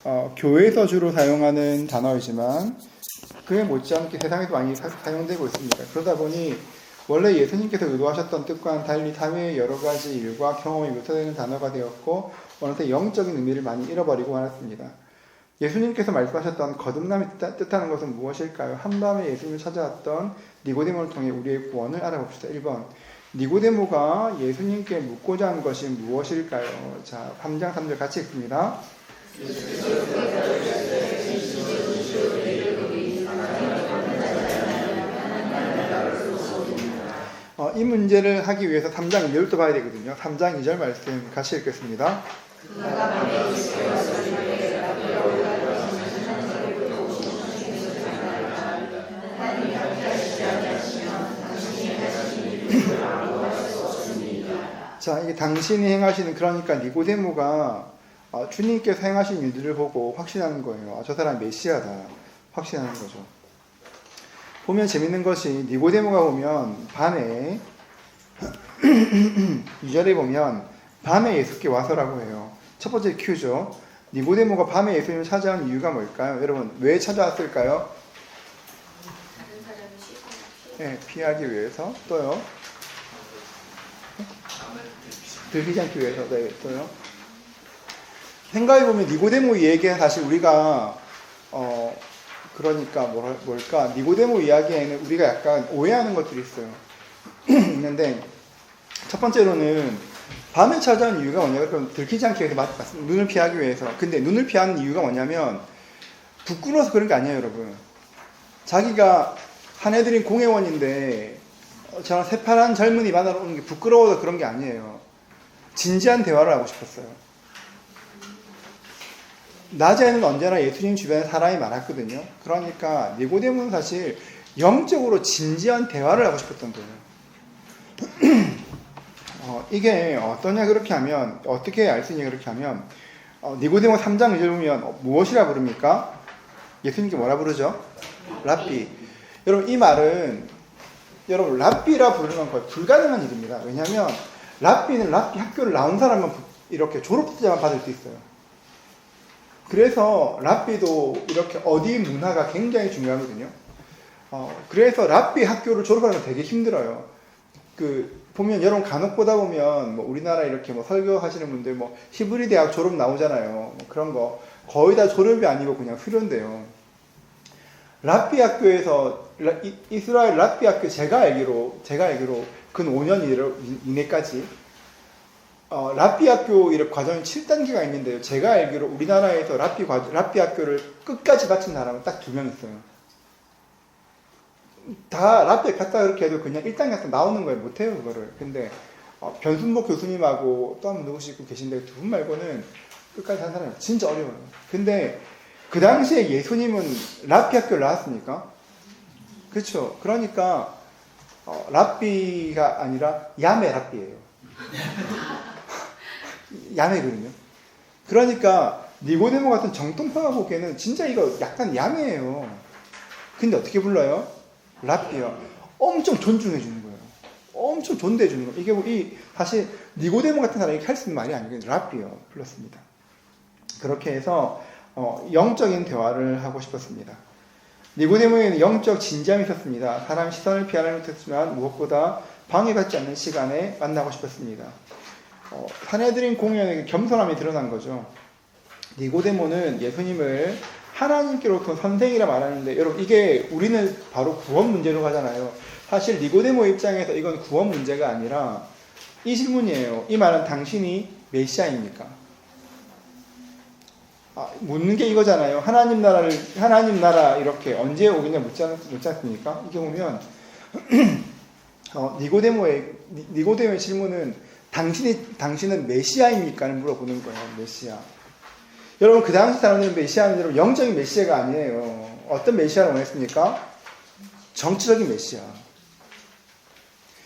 교회에서 주로 사용하는 단어이지만 그에 못지않게 세상에도 많이 사용되고 있습니다. 그러다 보니 원래 예수님께서 의도하셨던 뜻과는 달리 사회의 여러 가지 일과 경험이 묘사되는 단어가 되었고 어느새 영적인 의미를 많이 잃어버리고 말았습니다. 예수님께서 말씀하셨던 거듭남이 뜻하는 것은 무엇일까요? 한밤에 예수님을 찾아왔던 니고데모를 통해 우리의 구원을 알아봅시다. 1번 니고데모가 예수님께 묻고자 한 것이 무엇일까요? 자, 3장 3절 같이 읽습니다. 이 문제를 하기 위해서 3장 2절부터 봐야 되거든요. 3장 2절 말씀 같이 읽겠습니다. 자, 이게 당신이 행하시는, 그러니까 니고데모가 주님께서 행하신 일들을 보고 확신하는 거예요. 저 사람이 메시아다 확신하는 거죠. 보면 재밌는 것이 니고데모가 보면 밤에 2절에 보면 밤에 예수께 와서라고 해요. 첫 번째 큐죠. 니고데모가 밤에 예수님을 찾아온 이유가 뭘까요? 여러분 왜 찾아왔을까요? 네, 피하기 위해서. 또요? 들키지 않기 위해서. 네, 또요? 생각해보면 니고데모 이야기는 사실 우리가 그러니까 뭘까? 니고데모 이야기에는 우리가 약간 오해하는 것들이 있어요. 있는데 첫 번째로는 밤에 찾아온 이유가 뭐냐면 들키지 않기 위해서 눈을 피하기 위해서. 근데 눈을 피하는 이유가 뭐냐면 부끄러워서 그런 게 아니에요, 여러분. 자기가 사내들인 공회원인데 저런 새파란 젊은이 만나러 오는 게 부끄러워서 그런 게 아니에요. 진지한 대화를 하고 싶었어요. 낮에는 언제나 예수님 주변에 사람이 많았거든요. 그러니까 니고데모는 사실 영적으로 진지한 대화를 하고 싶었던 거예요. 이게 어떠냐 그렇게 하면, 어떻게 알 수 있냐 그렇게 하면 니고데모 3장 2절 보면 무엇이라 부릅니까? 예수님께 뭐라 부르죠? 랍비. 여러분 이 말은 여러분 랍비라 부르는 건 거의 불가능한 일입니다. 왜냐하면 랍비는 랍비 학교를 나온 사람만 이렇게 졸업자만 받을 수 있어요. 그래서 랍비도 이렇게 어디 문화가 굉장히 중요하거든요. 그래서 랍비 학교를 졸업하는 건 되게 힘들어요. 보면 여러분 간혹 보다 보면 뭐 우리나라 이렇게 뭐 설교하시는 분들 뭐 히브리 대학 졸업 나오잖아요. 뭐 그런 거 거의 다 졸업이 아니고 그냥 수련돼요. 랍비 학교에서 이스라엘 랍비 학교 제가 알기로 근 5년 이내까지 랍비 학교 이런 과정이 7단계가 있는데요. 제가 알기로 우리나라에서 랍비 학교를 끝까지 마친 사람은 딱 2명 있어요. 다 랍비에 갔다 그렇게 해도 그냥 1단계 갔다 나오는 거예요. 못해요, 그거를. 근데 변순복 교수님하고 또 한 분 누구시고 계신데 두 분 말고는 끝까지 한 사람이 진짜 어려워요. 근데 그 당시에 예수님은 랍비 학교를 나왔으니까, 그렇죠. 그러니까 랍비가 아니라 야메 랍비예요. 야매거든요. 그러니까 니고데모 같은 정통파가 보기에는 진짜 이거 약간 야매예요. 근데 어떻게 불러요? 랍비요. 엄청 존중해 주는 거예요. 엄청 존대해 주는 거예요. 이게 사실 니고데모 같은 사람이 할 수 있는 말이 아니고 랍비요 불렀습니다. 그렇게 해서 영적인 대화를 하고 싶었습니다. 니고데모에는 영적 진지함이 있었습니다. 사람 시선을 피하려 못했지만 무엇보다 방해받지 않는 시간에 만나고 싶었습니다. 사내들인 공연의 겸손함이 드러난 거죠. 니고데모는 예수님을 하나님께로부터 선생이라 말하는데, 여러분 이게 우리는 바로 구원 문제로 가잖아요. 사실 니고데모 입장에서 이건 구원 문제가 아니라 이 질문이에요. 이 말은 당신이 메시아입니까? 묻는 게 이거잖아요. 하나님 나라 이렇게 언제 오겠냐 묻지 않습니까? 이게 보면 니고데모의 질문은 당신은 메시아입니까?를 물어보는 거예요. 메시아. 여러분 그 당시 사람들은 메시아는 여러분 영적인 메시아가 아니에요. 어떤 메시아를 원했습니까? 정치적인 메시아.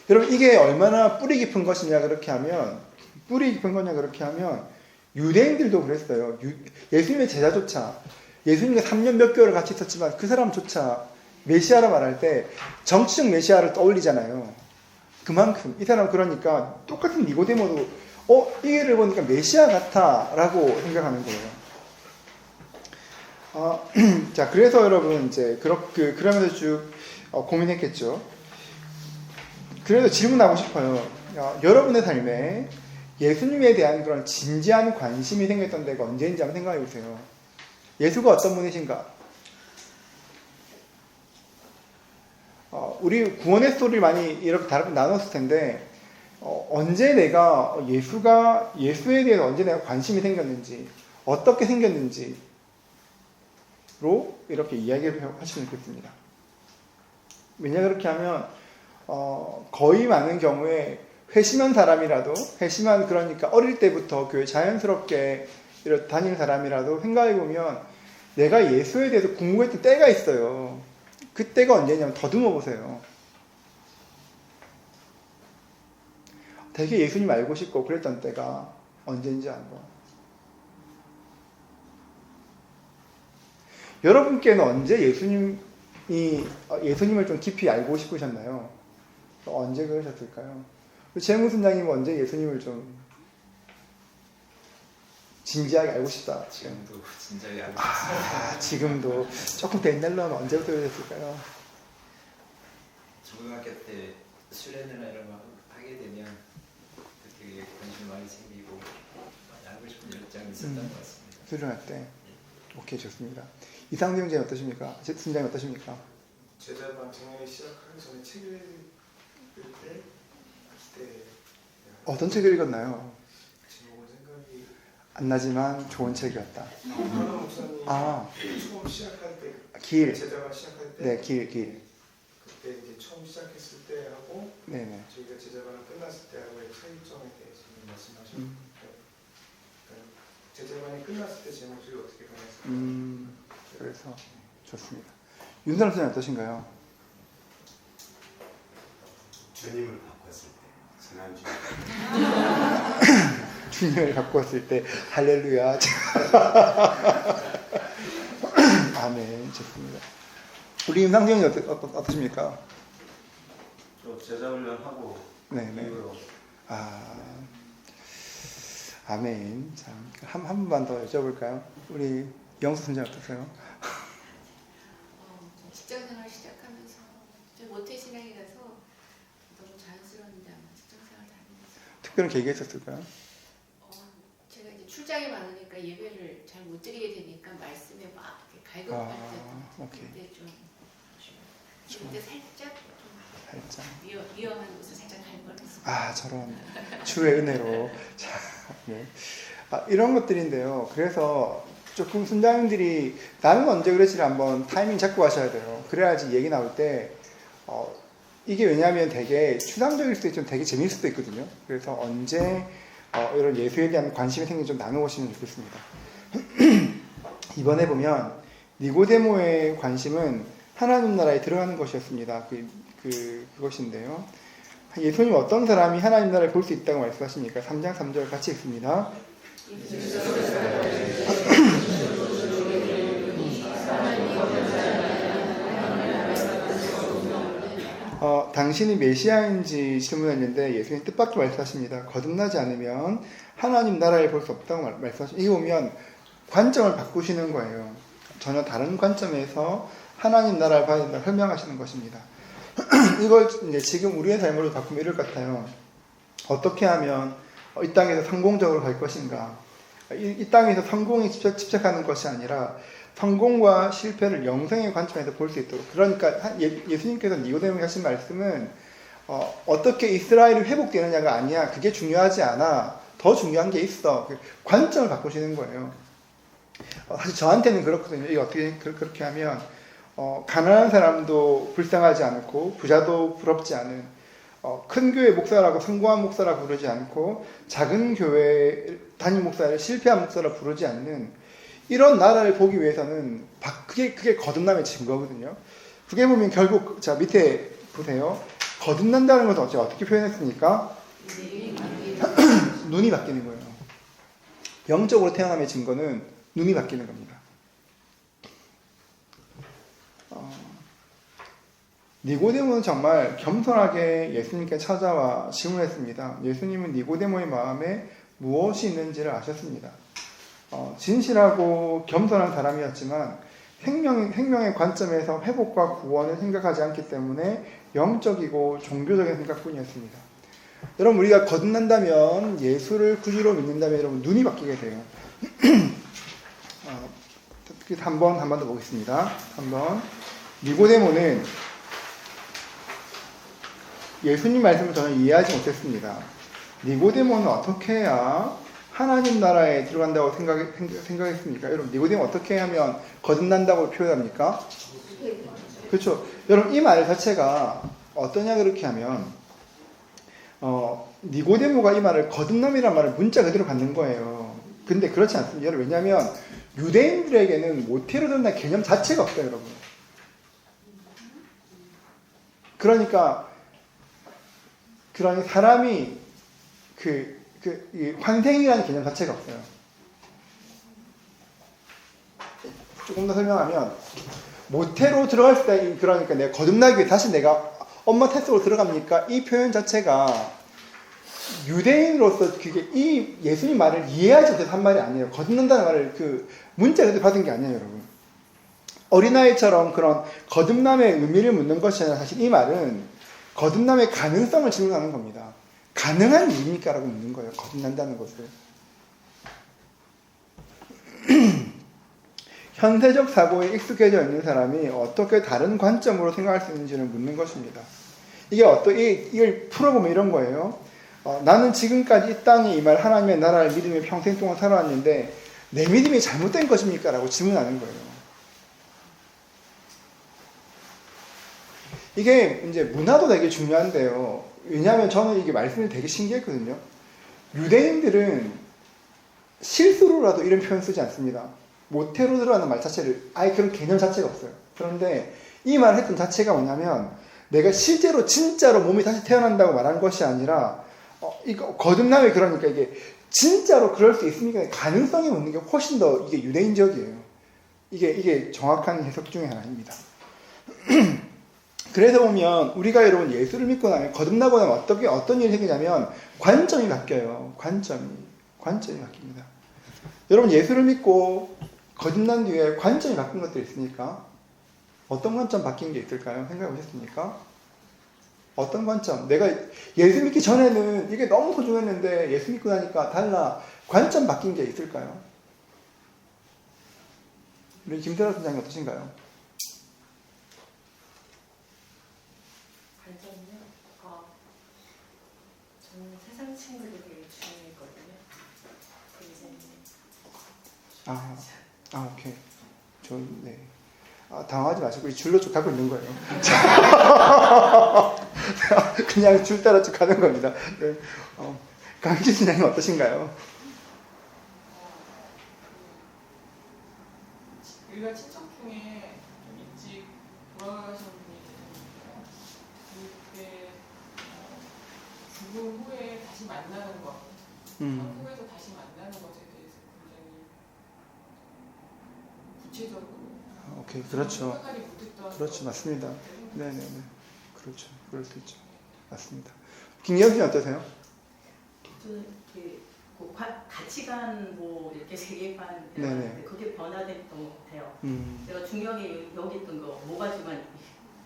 여러분 이게 얼마나 뿌리 깊은 것이냐 그렇게 하면 유대인들도 그랬어요. 예수님의 제자조차 예수님과 3년 몇 개월을 같이 있었지만 그 사람조차 메시아라 말할 때 정치적 메시아를 떠올리잖아요. 그만큼 이 사람 그러니까 똑같은 니고데모도 이 애를 보니까 메시아 같아 라고 생각하는 거예요. 자, 그래서 여러분 이제 그러면서 쭉 고민했겠죠. 그래서 질문하고 싶어요. 여러분의 삶에 예수님에 대한 그런 진지한 관심이 생겼던 데가 언제인지 한번 생각해 보세요. 예수가 어떤 분이신가? 우리 구원의 스토리를 많이 이렇게 나눴을 텐데, 언제 내가 예수에 대해서 언제 내가 관심이 생겼는지, 어떻게 생겼는지로 이렇게 이야기를 하시면 좋겠습니다. 왜냐 그렇게 하면, 거의 많은 경우에 그러니까 어릴 때부터 교회 자연스럽게 이렇게 다니는 사람이라도 생각해보면 내가 예수에 대해서 궁금했던 때가 있어요. 그때가 언제냐면 더듬어 보세요. 되게 예수님 알고 싶고 그랬던 때가 언제인지 한번. 여러분께는 언제 예수님을 좀 깊이 알고 싶으셨나요? 언제 그러셨을까요? 재무 순장님은 언제 예수님을 좀 진지하게 알고 싶다? 지금도 진지하게 알고 싶습니다. 지금도 조금 더 옛날로는 언제부터 그러셨을까요? 중고등학교 때 수련회나 이런 거 하게 되면 되게 관심 많이 생기고 많이 알고 싶은 열정이 있었던 것 같습니다. 수련회 때? 오케이, 좋습니다. 이상우 형제는 어떠십니까? 순장님 어떠십니까? 제자반 작년에 시작하기 전에 책을 읽을 때 어떤 책을 읽었나요? 제목은 생각이 안 나지만 좋은 책이었다. 하나 목사님 처음 시작할 때 길. 제자반 시작할 때 네, 길. 그때 이제 처음 시작했을 때 하고 네네. 저희가 제자반을 끝났을 때 하고의 차이점에 대해서 말씀하셨는데 제자반이 끝났을 때 제 모습이 어떻게 변했을까요? 그래서 좋습니다. 윤사람 선생님 어떠신가요? 주님을 바꿨을 때 지난주 주님을 바꿨을 때 할렐루야. 아멘. 좋습니다. 우리 임상정이 어떠십니까? 저 제자훈련하고 네네. 이후로 아멘. 자, 한 번만 더 여쭤볼까요? 우리 영수 선생 어떠세요? 직장생활 시작하면서 좀 모태신앙이라서 너무 자연스러운데 아마 직장생활 다니면서 특별한 계기가 있었을까요? 제가 이제 출장이 많으니까 예배를 잘 못 드리게 되니까 말씀에 막 이렇게 갈급할 때 오케이. 그때 그때 살짝 위험한 곳을 살짝 갈 뻔했어요. 저런 주의 은혜로. 자, 네. 이런 것들인데요. 그래서 조금 순장님들이 나는 언제 그랬지를 한번 타이밍 잡고 하셔야 돼요. 그래야지 얘기 나올 때 이게 왜냐하면 되게 추상적일 수도 있지만 되게 재미있을 수도 있거든요. 그래서 언제 이런 예수에 대한 관심이 생기면 좀 나눠보시면 좋겠습니다. 이번에 보면 니고데모의 관심은 하나님 나라에 들어가는 것이었습니다. 그것인데요. 예수님 어떤 사람이 하나님 나라를 볼 수 있다고 말씀하십니까? 3장 3절 같이 읽습니다. 당신이 메시아인지 질문했는데 예수님 뜻밖의 말씀하십니다. 거듭나지 않으면 하나님 나라를 볼 수 없다고 말씀하십니다. 이거 보면 관점을 바꾸시는 거예요. 전혀 다른 관점에서 하나님 나라를 봐야 된다고 설명하시는 것입니다. 이걸 이제 지금 우리의 삶으로 바꾸면 이럴 것 같아요. 어떻게 하면 이 땅에서 성공적으로 갈 것인가? 이 땅에서 성공에 집착하는 것이 아니라 성공과 실패를 영생의 관점에서 볼 수 있도록. 그러니까 예수님께서 니고데모에게 하신 말씀은 어떻게 이스라엘이 회복되느냐가 아니야. 그게 중요하지 않아. 더 중요한 게 있어. 관점을 바꾸시는 거예요. 사실 저한테는 그렇거든요. 이게 어떻게 그렇게 하면 가난한 사람도 불쌍하지 않고 부자도 부럽지 않은 큰 교회 목사라고 성공한 목사라 부르지 않고 작은 교회 담임 목사를 실패한 목사라 부르지 않는 이런 나라를 보기 위해서는 그게 거듭남의 증거거든요. 그게 보면 결국 자 밑에 보세요. 거듭난다는 것은 어떻게 표현했습니까? 눈이 바뀌는 거예요. 영적으로 태어남의 증거는 눈이 바뀌는 겁니다. 니고데모는 정말 겸손하게 예수님께 찾아와 질문했습니다. 예수님은 니고데모의 마음에 무엇이 있는지를 아셨습니다. 진실하고 겸손한 사람이었지만 생명의 관점에서 회복과 구원을 생각하지 않기 때문에 영적이고 종교적인 생각뿐이었습니다. 여러분 우리가 거듭난다면 예수를 구주로 믿는다면 여러분 눈이 바뀌게 돼요. 한 번 더 보겠습니다. 3번 니고데모는 예수님 말씀을 저는 이해하지 못했습니다. 니고데모는 어떻게 해야 하나님 나라에 들어간다고 생각했습니까? 여러분 니고데모 어떻게 하면 거듭난다고 표현합니까? 그렇죠. 여러분 이 말 자체가 어떠냐 그렇게 하면 니고데모가 이 말을 거듭남이라는 말을 문자 그대로 받는 거예요. 근데 그렇지 않습니다. 여러분 왜냐하면 유대인들에게는 모태로 드러난 개념 자체가 없어요, 여러분. 그러니까 사람이 이 환생이라는 개념 자체가 없어요. 조금 더 설명하면 모태로 들어갈 때 그러니까 내가 거듭나기 위해 다시 내가 엄마 태속으로 들어갑니까? 이 표현 자체가 유대인으로서 그게 이 예수님 말을 이해하지 못해서 한 말이 아니에요. 거듭난다는 말을 문자 그대로 받은 게 아니에요, 여러분. 어린아이처럼 그런 거듭남의 의미를 묻는 것이 아니라 사실 이 말은 거듭남의 가능성을 질문하는 겁니다. 가능한 일입니까? 라고 묻는 거예요. 거듭난다는 것을. 현세적 사고에 익숙해져 있는 사람이 어떻게 다른 관점으로 생각할 수 있는지를 묻는 것입니다. 이걸 풀어보면 이런 거예요. 나는 지금까지 이 땅에 임할 하나님의 나라를 믿으며 평생 동안 살아왔는데 내 믿음이 잘못된 것입니까? 라고 질문하는 거예요. 이게 이제 문화도 되게 중요한데요. 왜냐하면 저는 이게 말씀이 되게 신기했거든요. 유대인들은 실수로라도 이런 표현 쓰지 않습니다. 모태로 들어가는 말 자체를 아예 그런 개념 자체가 없어요. 그런데 이 말을 했던 자체가 뭐냐면 내가 실제로 진짜로 몸이 다시 태어난다고 말한 것이 아니라 이거 거듭남이 그러니까 이게 진짜로 그럴 수 있습니까? 가능성이 묻는 게 훨씬 더 이게 유대인적이에요. 이게 정확한 해석 중에 하나입니다. 그래서 보면 우리가 여러분 예수를 믿고 나면 거듭나고 나면 어떤 일이 생기냐면 관점이 바뀌어요. 관점이 바뀝니다. 여러분 예수를 믿고 거듭난 뒤에 관점이 바뀐 것들이 있으니까 어떤 관점 바뀐 게 있을까요? 생각해 보셨습니까? 어떤 관점? 내가 예수 믿기 전에는 이게 너무 소중했는데 예수 믿고 나니까 달라. 관점 바뀐 게 있을까요? 우리 김태라 선생님 어떠신가요? 관점은요. 저는 세상 친구들이 되게 중요했거든요. 굉장히. 오케이. 네. 당황하지 마시고 이 줄로 쭉 가고 있는 거예요. 그냥 줄 따라 쭉 가는 겁니다. 네. 강기 선생님 어떠신가요? 우리가 친척 중에 좀 일찍 돌아가신 분이 계셨는데요. 그때 죽음 후에 다시 만나는 것, 후에서 다시 만나는 것에 대해서 굉장히 구체적으로. 오케이, 그렇죠. 그렇죠, 맞습니다. 네. 그렇죠, 그럴 수 있죠. 맞습니다. 김기현 씨 어떠세요? 저는 그 가치관 이렇게 세계관 그게 변화됐던 것 같아요. 제가 중요하게 여겼던 거 모가지만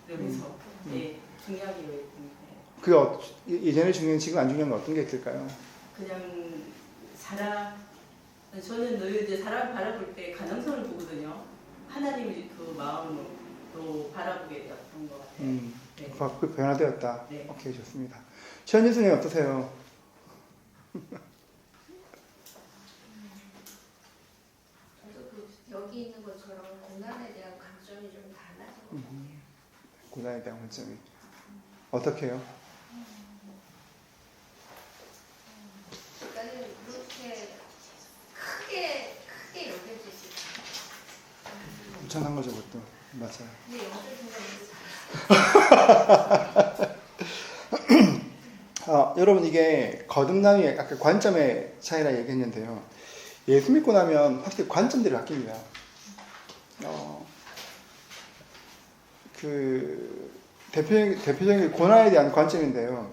이러면서 중요하게 여겼던 거. 예전에 중요한 지금 안 중요한 거 어떤 게 있을까요? 그냥 저는 늘 이제 사람 바라볼 때 가능성을 보거든요. 하나님의 그 마음으로 바라보게 되었던 것 같아요. 그 변화되었다. 네. 오케이, 좋습니다. 최현진 선생님 어떠세요? 저도 여기 있는 것처럼 고난에 대한 관점이 좀 달라진 것 같아요. 고난에 대한 관점이 어떻게 해요? 그러니까 그렇게 크게 여겨지지. 엄청난 거죠, 그것도. 맞아요. 근데 영적 생각이 여러분 이게 거듭남이 아까 관점의 차이라 얘기했는데요. 예수 믿고 나면 확실히 관점들이 바뀝니다. 대표적인 고난에 대한 관점인데요.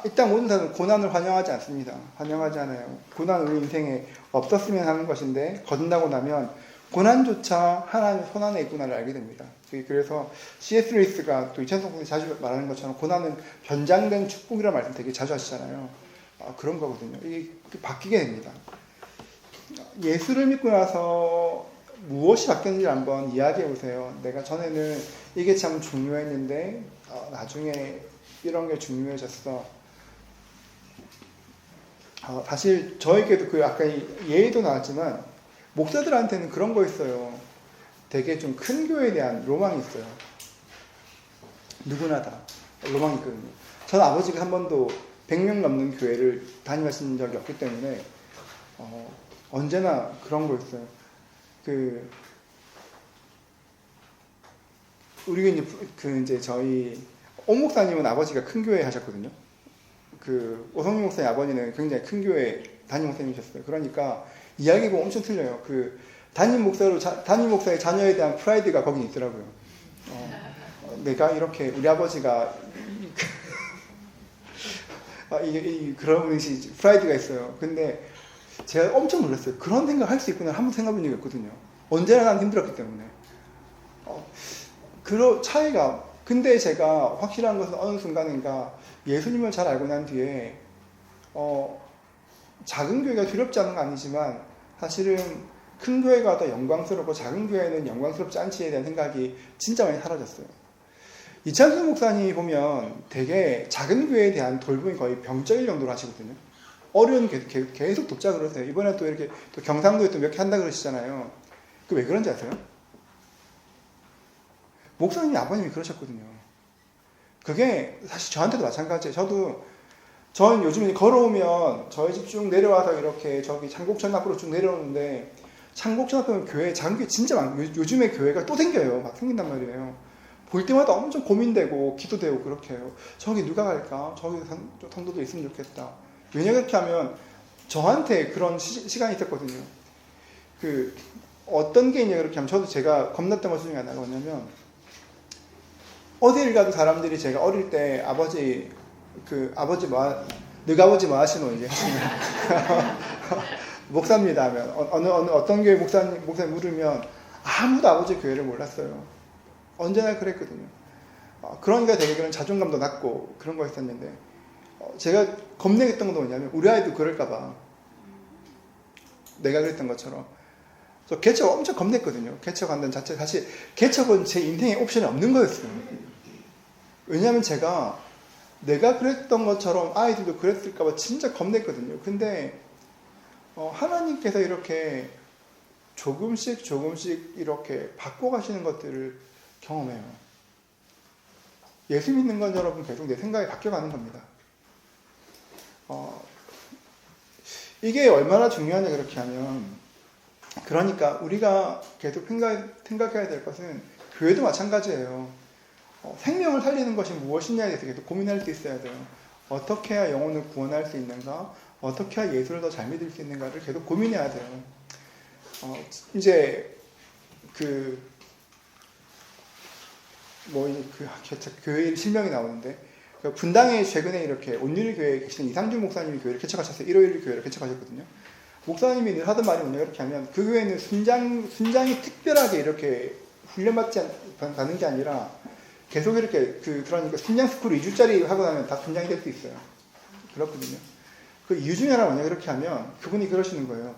일단 모든 사람은 고난을 환영하지 않습니다. 환영하지 않아요. 고난 우리 인생에 없었으면 하는 것인데 거듭나고 나면 고난조차 하나님의 손안에 있구나를 알게 됩니다. 그래서 C.S. 루이스가 또 이찬성 자주 말하는 것처럼 고난은 변장된 축복이라는 말씀 되게 자주 하시잖아요. 그런 거거든요. 이게 바뀌게 됩니다. 예수를 믿고 나서 무엇이 바뀌었는지 한번 이야기해 보세요. 내가 전에는 이게 참 중요했는데 나중에 이런 게 중요해졌어. 사실 저에게도 그 아까 예의도 나왔지만 목사들한테는 그런 거 있어요. 되게 좀 큰 교회에 대한 로망이 있어요. 누구나 다 로망이 있거든요. 저는 아버지가 한 번도 100명 넘는 교회를 다니신 적이 없기 때문에 언제나 그런 거 있어요. 우리가 이제 저희 오 목사님은 아버지가 큰 교회 하셨거든요. 오성민 목사님 아버지는 굉장히 큰 교회 담임 목사님이셨어요. 그러니까 이야기가 엄청 틀려요. 담임 목사의 자녀에 대한 프라이드가 거기 있더라고요. 내가 이렇게 우리 아버지가 그런 의식 프라이드가 있어요. 근데 제가 엄청 놀랐어요. 그런 생각 할 수 있구나 한번 생각해본 적이 없거든요. 언제나 난 힘들었기 때문에. 그런 차이가. 근데 제가 확실한 것은 어느 순간인가 예수님을 잘 알고 난 뒤에 작은 교회가 두렵지 않은 건 아니지만 사실은 큰 교회가 더 영광스럽고 작은 교회는 영광스럽지 않지에 대한 생각이 진짜 많이 사라졌어요. 이찬수 목사님이 보면 되게 작은 교회에 대한 돌봄이 거의 병적일 정도로 하시거든요. 어려운 계속 돕자 그러세요. 이번에 또 이렇게 또 경상도에 또 몇 개 한다 그러시잖아요. 그 왜 그런지 아세요? 목사님이 아버님이 그러셨거든요. 그게 사실 저한테도 마찬가지예요. 저는 요즘에 걸어오면 저희 집 쭉 내려와서 이렇게 저기 창곡천 앞으로 쭉 내려오는데 창곡천 앞에 교회, 작은 교회 진짜 많고 요즘에 교회가 또 생겨요. 막 생긴단 말이에요. 볼 때마다 엄청 고민되고 기도되고 그렇게 해요. 저기 누가 갈까? 저기 성도도 있으면 좋겠다. 왜냐 그렇게 하면 저한테 그런 시간이 있었거든요. 어떤 게 있냐 그렇게 하면 저도 제가 겁났던 것 중에 하나가 뭐냐면 어딜 가도 사람들이 제가 어릴 때 아버지 너가 아버지 뭐 하시노 이제 목사입니다 하면 어떤 교회 목사님 물으면 아무도 아버지 교회를 몰랐어요. 언제나 그랬거든요. 그러니까 되게 그런 자존감도 낮고 그런 거 있었는데 제가 겁내겠던 건 뭐냐면 우리 아이도 그럴까봐 내가 그랬던 것처럼 저 개척 엄청 겁냈거든요. 개척한다는 자체 사실 개척은 제 인생에 옵션이 없는 거였어요. 왜냐하면 내가 그랬던 것처럼 아이들도 그랬을까봐 진짜 겁냈거든요. 근데 하나님께서 이렇게 조금씩 이렇게 바꿔가시는 것들을 경험해요. 예수 믿는 건 여러분 계속 내 생각이 바뀌어가는 겁니다. 이게 얼마나 중요하냐 그렇게 하면 그러니까 우리가 계속 생각해야 될 것은 교회도 마찬가지예요. 생명을 살리는 것이 무엇이냐에 대해서 계속 고민할 수 있어야 돼요. 어떻게 해야 영혼을 구원할 수 있는가? 어떻게 해야 예수를 더 잘 믿을 수 있는가를 계속 고민해야 돼요. 이제 교회 실명이 나오는데 분당에 최근에 이렇게 온누리 교회에 계시는 이상준 목사님이 교회를 개척하셨어요. 151 교회를 개척하셨거든요. 목사님이 늘 하던 말이 뭐냐 그렇게 하면 그 교회는 순장이 특별하게 이렇게 훈련받지 않는 게 아니라 계속 이렇게 그러니까 순장 스쿨 2주짜리 하고 나면 다 순장이 될 수 있어요. 그렇거든요. 그 이유 중에 하나가 뭐냐 그렇게 하면 그분이 그러시는 거예요.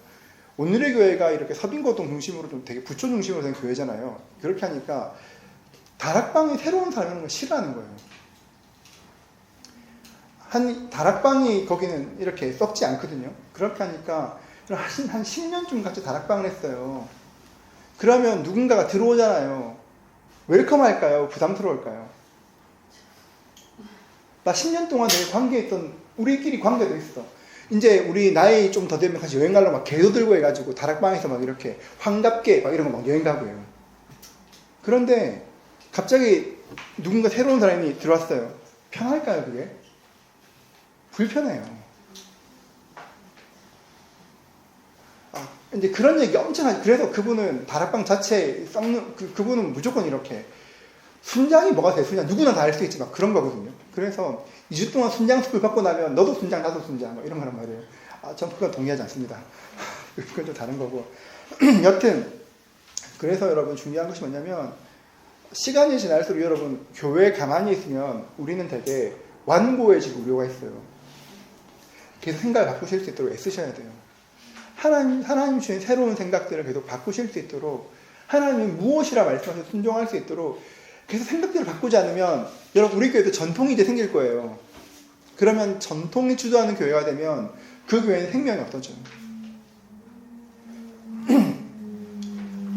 온누리 교회가 이렇게 서빙고동 중심으로 좀 되게 부초 중심으로 된 교회잖아요. 그렇게 하니까 다락방에 새로운 사람이 오는 걸 싫어하는 거예요. 다락방이 거기는 이렇게 썩지 않거든요. 그렇게 하니까 한 10년쯤 같이 다락방을 했어요. 그러면 누군가가 들어오잖아요. 웰컴 할까요? 부담스러울까요? 나 10년 동안 되게 관계했던 우리끼리 관계도 있어. 이제 우리 나이 좀 더 되면 같이 여행 가려고 막 개도 들고 해가지고 다락방에서 막 이렇게 환갑게 막 이런 거 막 여행 가고 해요. 그런데 갑자기 누군가 새로운 사람이 들어왔어요. 편할까요, 그게? 불편해요. 이제 그런 얘기 엄청 하죠. 그래서 그분은 다락방 자체에 썩는, 그분은 무조건 이렇게 순장이 뭐가 돼? 순장 누구나 다 할 수 있지 막 그런 거거든요. 그래서 2주 동안 순장 수업을 받고 나면 너도 순장 나도 순장 뭐 이런 거란 말이에요. 전 그건 동의하지 않습니다. 그건 좀 다른 거고. 여튼 그래서 여러분 중요한 것이 뭐냐면 시간이 지날수록 여러분 교회에 가만히 있으면 우리는 되게 완고해질 우려가 있어요. 계속 생각을 바꾸실 수 있도록 애쓰셔야 돼요. 하나님 주신 새로운 생각들을 계속 바꾸실 수 있도록 하나님이 무엇이라 말씀하셔서 순종할 수 있도록 계속 생각들을 바꾸지 않으면 여러분 우리 교회도 전통이 이제 생길 거예요. 그러면 전통이 주도하는 교회가 되면 그 교회는 생명이 없어져요.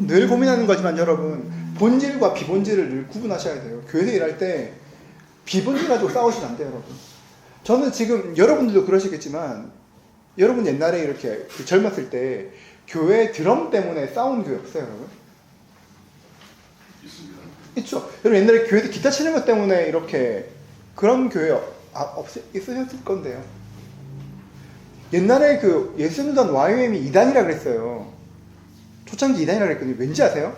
늘 고민하는 거지만 여러분 본질과 비본질을 늘 구분하셔야 돼요. 교회에서 일할 때 비본질 가지고 싸우시면 안 돼요, 여러분. 저는 지금 여러분들도 그러시겠지만 여러분 옛날에 이렇게 젊었을 때 교회 드럼 때문에 싸우는 교회 없어요, 여러분? 있죠. 여러분 옛날에 교회에서 기타 치는 것 때문에 이렇게 그런 교회 있으셨을 건데요. 옛날에 그 예수님단 YM이 2단이라 그랬어요. 초창기 2단이라 그랬거든요. 왠지 아세요?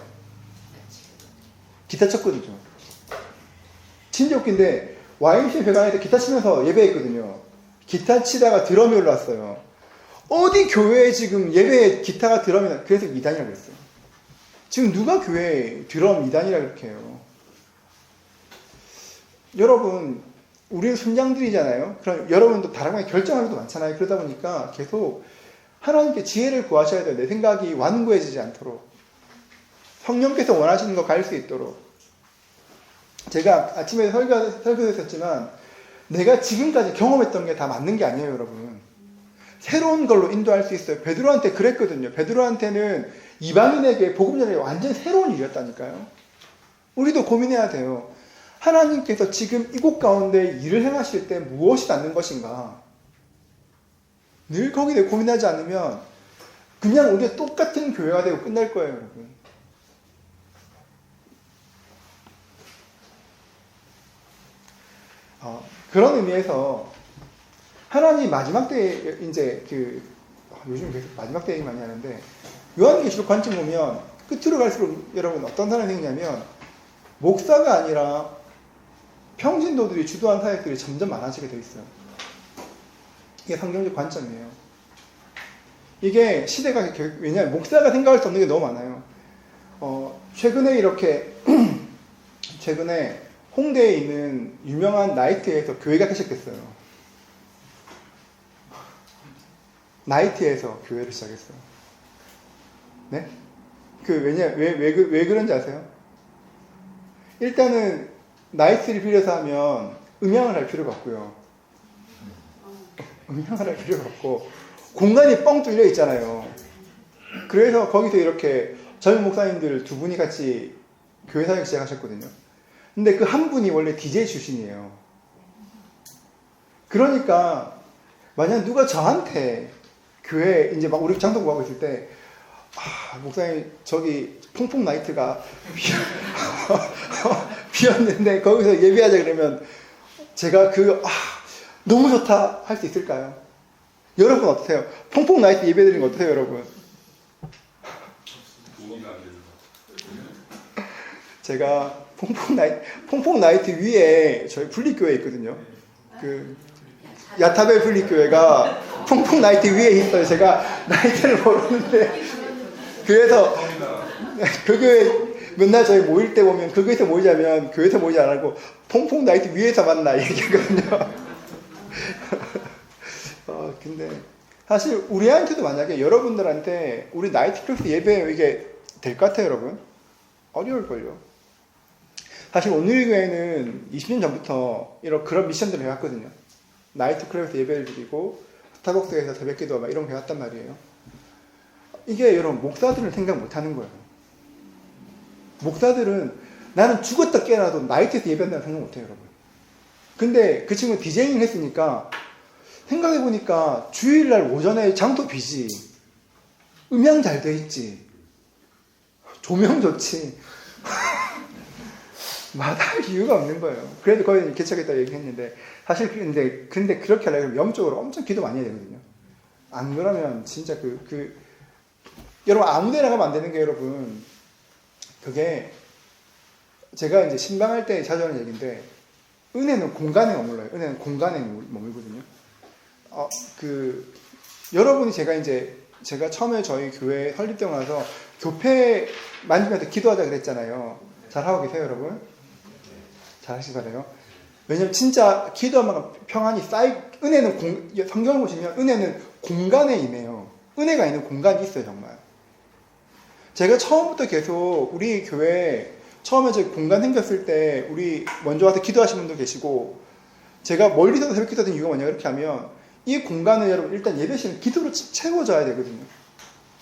기타 쳤거든요. 진짜 웃긴데 YMCA 배관에 때 기타 치면서 예배했거든요. 기타 치다가 드럼이 올라왔어요. 어디 교회에 지금 예배에 기타가 드럼이 그래서 2단이라 그랬어요. 지금 누가 교회에 드럼 2단이라 그렇게 해요. 여러분 우리는 순장들이잖아요. 그럼 여러분도 다락방에 결정할 것도 많잖아요. 그러다 보니까 계속 하나님께 지혜를 구하셔야 돼요. 내 생각이 완고해지지 않도록. 성령께서 원하시는 거 갈 수 있도록. 제가 아침에 설교도 했었지만 내가 지금까지 경험했던 게 다 맞는 게 아니에요, 여러분. 새로운 걸로 인도할 수 있어요. 베드로한테 그랬거든요. 베드로한테는 이방인에게 복음 전하기 완전 새로운 일이었다니까요. 우리도 고민해야 돼요. 하나님께서 지금 이곳 가운데 일을 행하실 때 무엇이 낫는 것인가? 늘 거기에 대해 고민하지 않으면 그냥 우리가 똑같은 교회가 되고 끝날 거예요, 여러분. 그런 의미에서 하나님 마지막 때에 이제 요즘 계속 마지막 때 얘기 많이 하는데 요한계시록 관점 보면 끝으로 갈수록 여러분 어떤 사람이 생기냐면 목사가 아니라 평신도들이 주도한 사역들이 점점 많아지게 돼 있어요. 이게 성경적 관점이에요. 이게 시대가 왜냐하면 목사가 생각할 수 없는 게 너무 많아요. 최근에 홍대에 있는 유명한 나이트에서 교회가 시작됐어요. 나이트에서 교회를 시작했어요. 네? 왜 그런지 아세요? 일단은 나이트를 빌려서 하면 음향을 할 필요가 없고요. 음향을 할 필요가 없고 공간이 뻥 뚫려 있잖아요. 그래서 거기서 이렇게 젊은 목사님들 두 분이 같이 교회 사역 시작하셨거든요. 근데 그 한 분이 원래 DJ 출신이에요. 그러니까 만약 누가 저한테 교회 이제 막 우리 장독 구하고 있을 때 목사님 저기 퐁퐁 나이트가 비었는데 거기서 예배하자 그러면 제가 너무 좋다 할 수 있을까요? 여러분 어떠세요? 퐁퐁 나이트 예배 드리는 거 어떠세요, 여러분? 제가 퐁퐁 나이트 위에 저희 분리교회 있거든요. 그 야타벨 분리교회가 퐁퐁 나이트 위에 있어요. 제가 나이트를 모르는데 그래서 그 교회 맨날 저희 모일 때 보면 그 교회에서 모이자면 교회에서 모이지 않고 퐁퐁 나이트 위에서 만나 얘기하거든요. 근데 사실 우리한테도 만약에 여러분들한테 우리 나이트 클래스 예배 이게 될 것 같아요, 여러분? 어려울걸요. 사실 오늘 교회는 20년 전부터 그런 미션들을 해왔거든요. 나이트 클럽에서 예배를 드리고 스타벅스에서 새벽기도 막 이런 거 해왔단 말이에요. 이게 여러분 목사들은 생각 못하는 거예요. 목사들은 나는 죽었다 깨어나도 나이트에서 예배한다는 생각 못해요, 여러분. 근데 그 친구는 디제잉을 했으니까 생각해보니까 주일날 오전에 장소 비지, 음향 잘 돼 있지, 조명 좋지. 마다할 이유가 없는 거예요. 그래도 거의 개척했다고 얘기했는데 사실 근데 그렇게 하려면 영적으로 엄청 기도 많이 해야 되거든요. 안 그러면 진짜 여러분 아무데나 가면 안 되는 게 여러분 그게 제가 이제 신방할 때 자주 하는 얘기인데, 은혜는 공간에 머물러요. 은혜는 공간에 머물거든요. 여러분이 제가 처음에 저희 교회 설립되고 나서 교패 만지면서 기도하자 그랬잖아요. 잘하고 계세요, 여러분? 잘하시기 바래요. 왜냐면 진짜 기도하면 평안이 은혜는 성경을 보시면 은혜는 공간에 임해요. 은혜가 있는 공간이 있어요, 정말. 제가 처음부터 계속 우리 교회 처음에 제 공간 생겼을 때 우리 먼저 와서 기도하신 분도 계시고, 제가 멀리서도 새벽 기도하던 이유가 뭐냐 그렇게 하면 이 공간을 여러분 일단 예배 시는 기도로 채워져야 되거든요.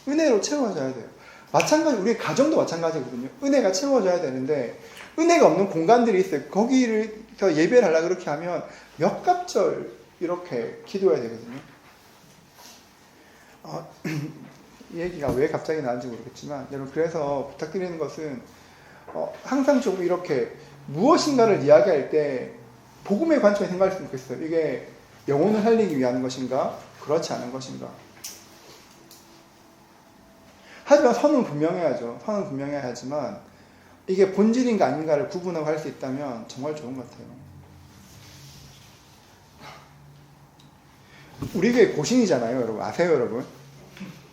은혜로 채워져야 돼요. 마찬가지 우리 가정도 마찬가지거든요. 은혜가 채워져야 되는데 은혜가 없는 공간들이 있어요. 거기서 예배를 하려고 그렇게 하면 몇 갑절 이렇게 기도해야 되거든요. 이 얘기가 왜 갑자기 나왔는지 모르겠지만 여러분, 그래서 부탁드리는 것은 항상 좀 이렇게 무엇인가를 이야기할 때 복음의 관점에 생각했으면 좋겠어요. 이게 영혼을 살리기 위한 것인가? 그렇지 않은 것인가? 하지만 선은 분명해야죠. 선은 분명해야 하지만 이게 본질인가 아닌가를 구분하고 할 수 있다면 정말 좋은 것 같아요. 우리 교회 고신이잖아요, 여러분. 아세요, 여러분?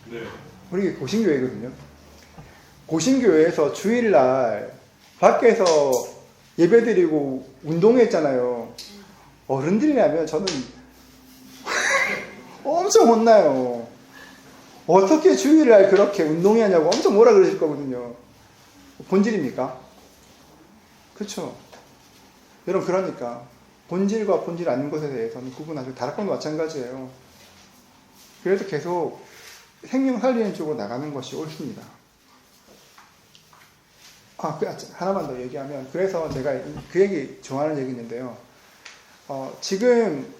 네. 우리 교회 고신교회거든요. 고신교회에서 주일날 밖에서 예배드리고 운동했잖아요. 어른들이라면 저는 엄청 혼나요. 어떻게 주일날 그렇게 운동하냐고 엄청 뭐라 그러실 거거든요. 본질입니까? 그렇죠? 여러분, 그러니까 본질과 본질 아닌 것에 대해서는 구분하죠. 다락방도 마찬가지예요. 그래서 계속 생명 살리는 쪽으로 나가는 것이 옳습니다. 하나만 더 얘기하면, 그래서 제가 그 얘기 좋아하는 얘기 있는데요. 지금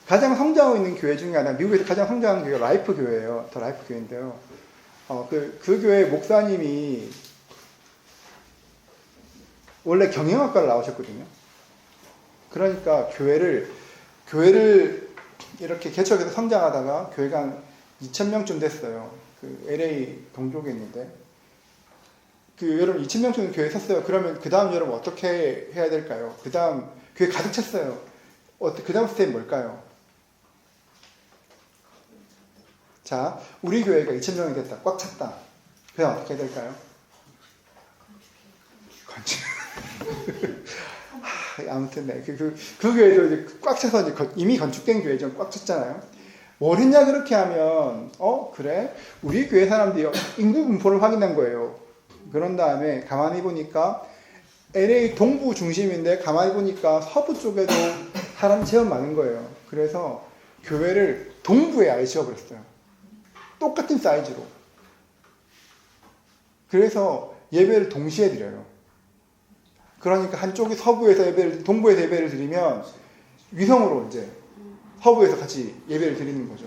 가장 성장하고 있는 교회 중에 하나, 미국에서 가장 성장하는 교회가 라이프 교회예요. 더 라이프 교회인데요. 그 교회 목사님이 원래 경영학과를 나오셨거든요. 그러니까 교회를 이렇게 개척해서 성장하다가 교회가 한 2,000명쯤 됐어요. 그 LA 동쪽에 있는데. 여러분 2,000명쯤 교회에 섰어요. 그러면 그 다음 여러분 어떻게 해야 될까요? 그 다음 교회 가득 찼어요. 그 다음 스텝이 뭘까요? 자, 우리 교회가 2,000명이 됐다. 꽉 찼다. 그 다음 어떻게 해야 될까요? 아무튼 네. 그 교회도 이제 꽉 차서 이미 건축된 교회 좀 꽉 찼잖아요. 뭘 했냐 그렇게 하면 그래? 우리 교회 사람들이 인구 분포를 확인한 거예요. 그런 다음에 가만히 보니까 LA 동부 중심인데 가만히 보니까 서부 쪽에도 사람 제법 많은 거예요. 그래서 교회를 동부에 아예 지어버렸어요. 똑같은 사이즈로. 그래서 예배를 동시에 드려요. 그러니까 한쪽이 서부에서 동부에서 예배를 드리면 위성으로 이제 서부에서 같이 예배를 드리는 거죠.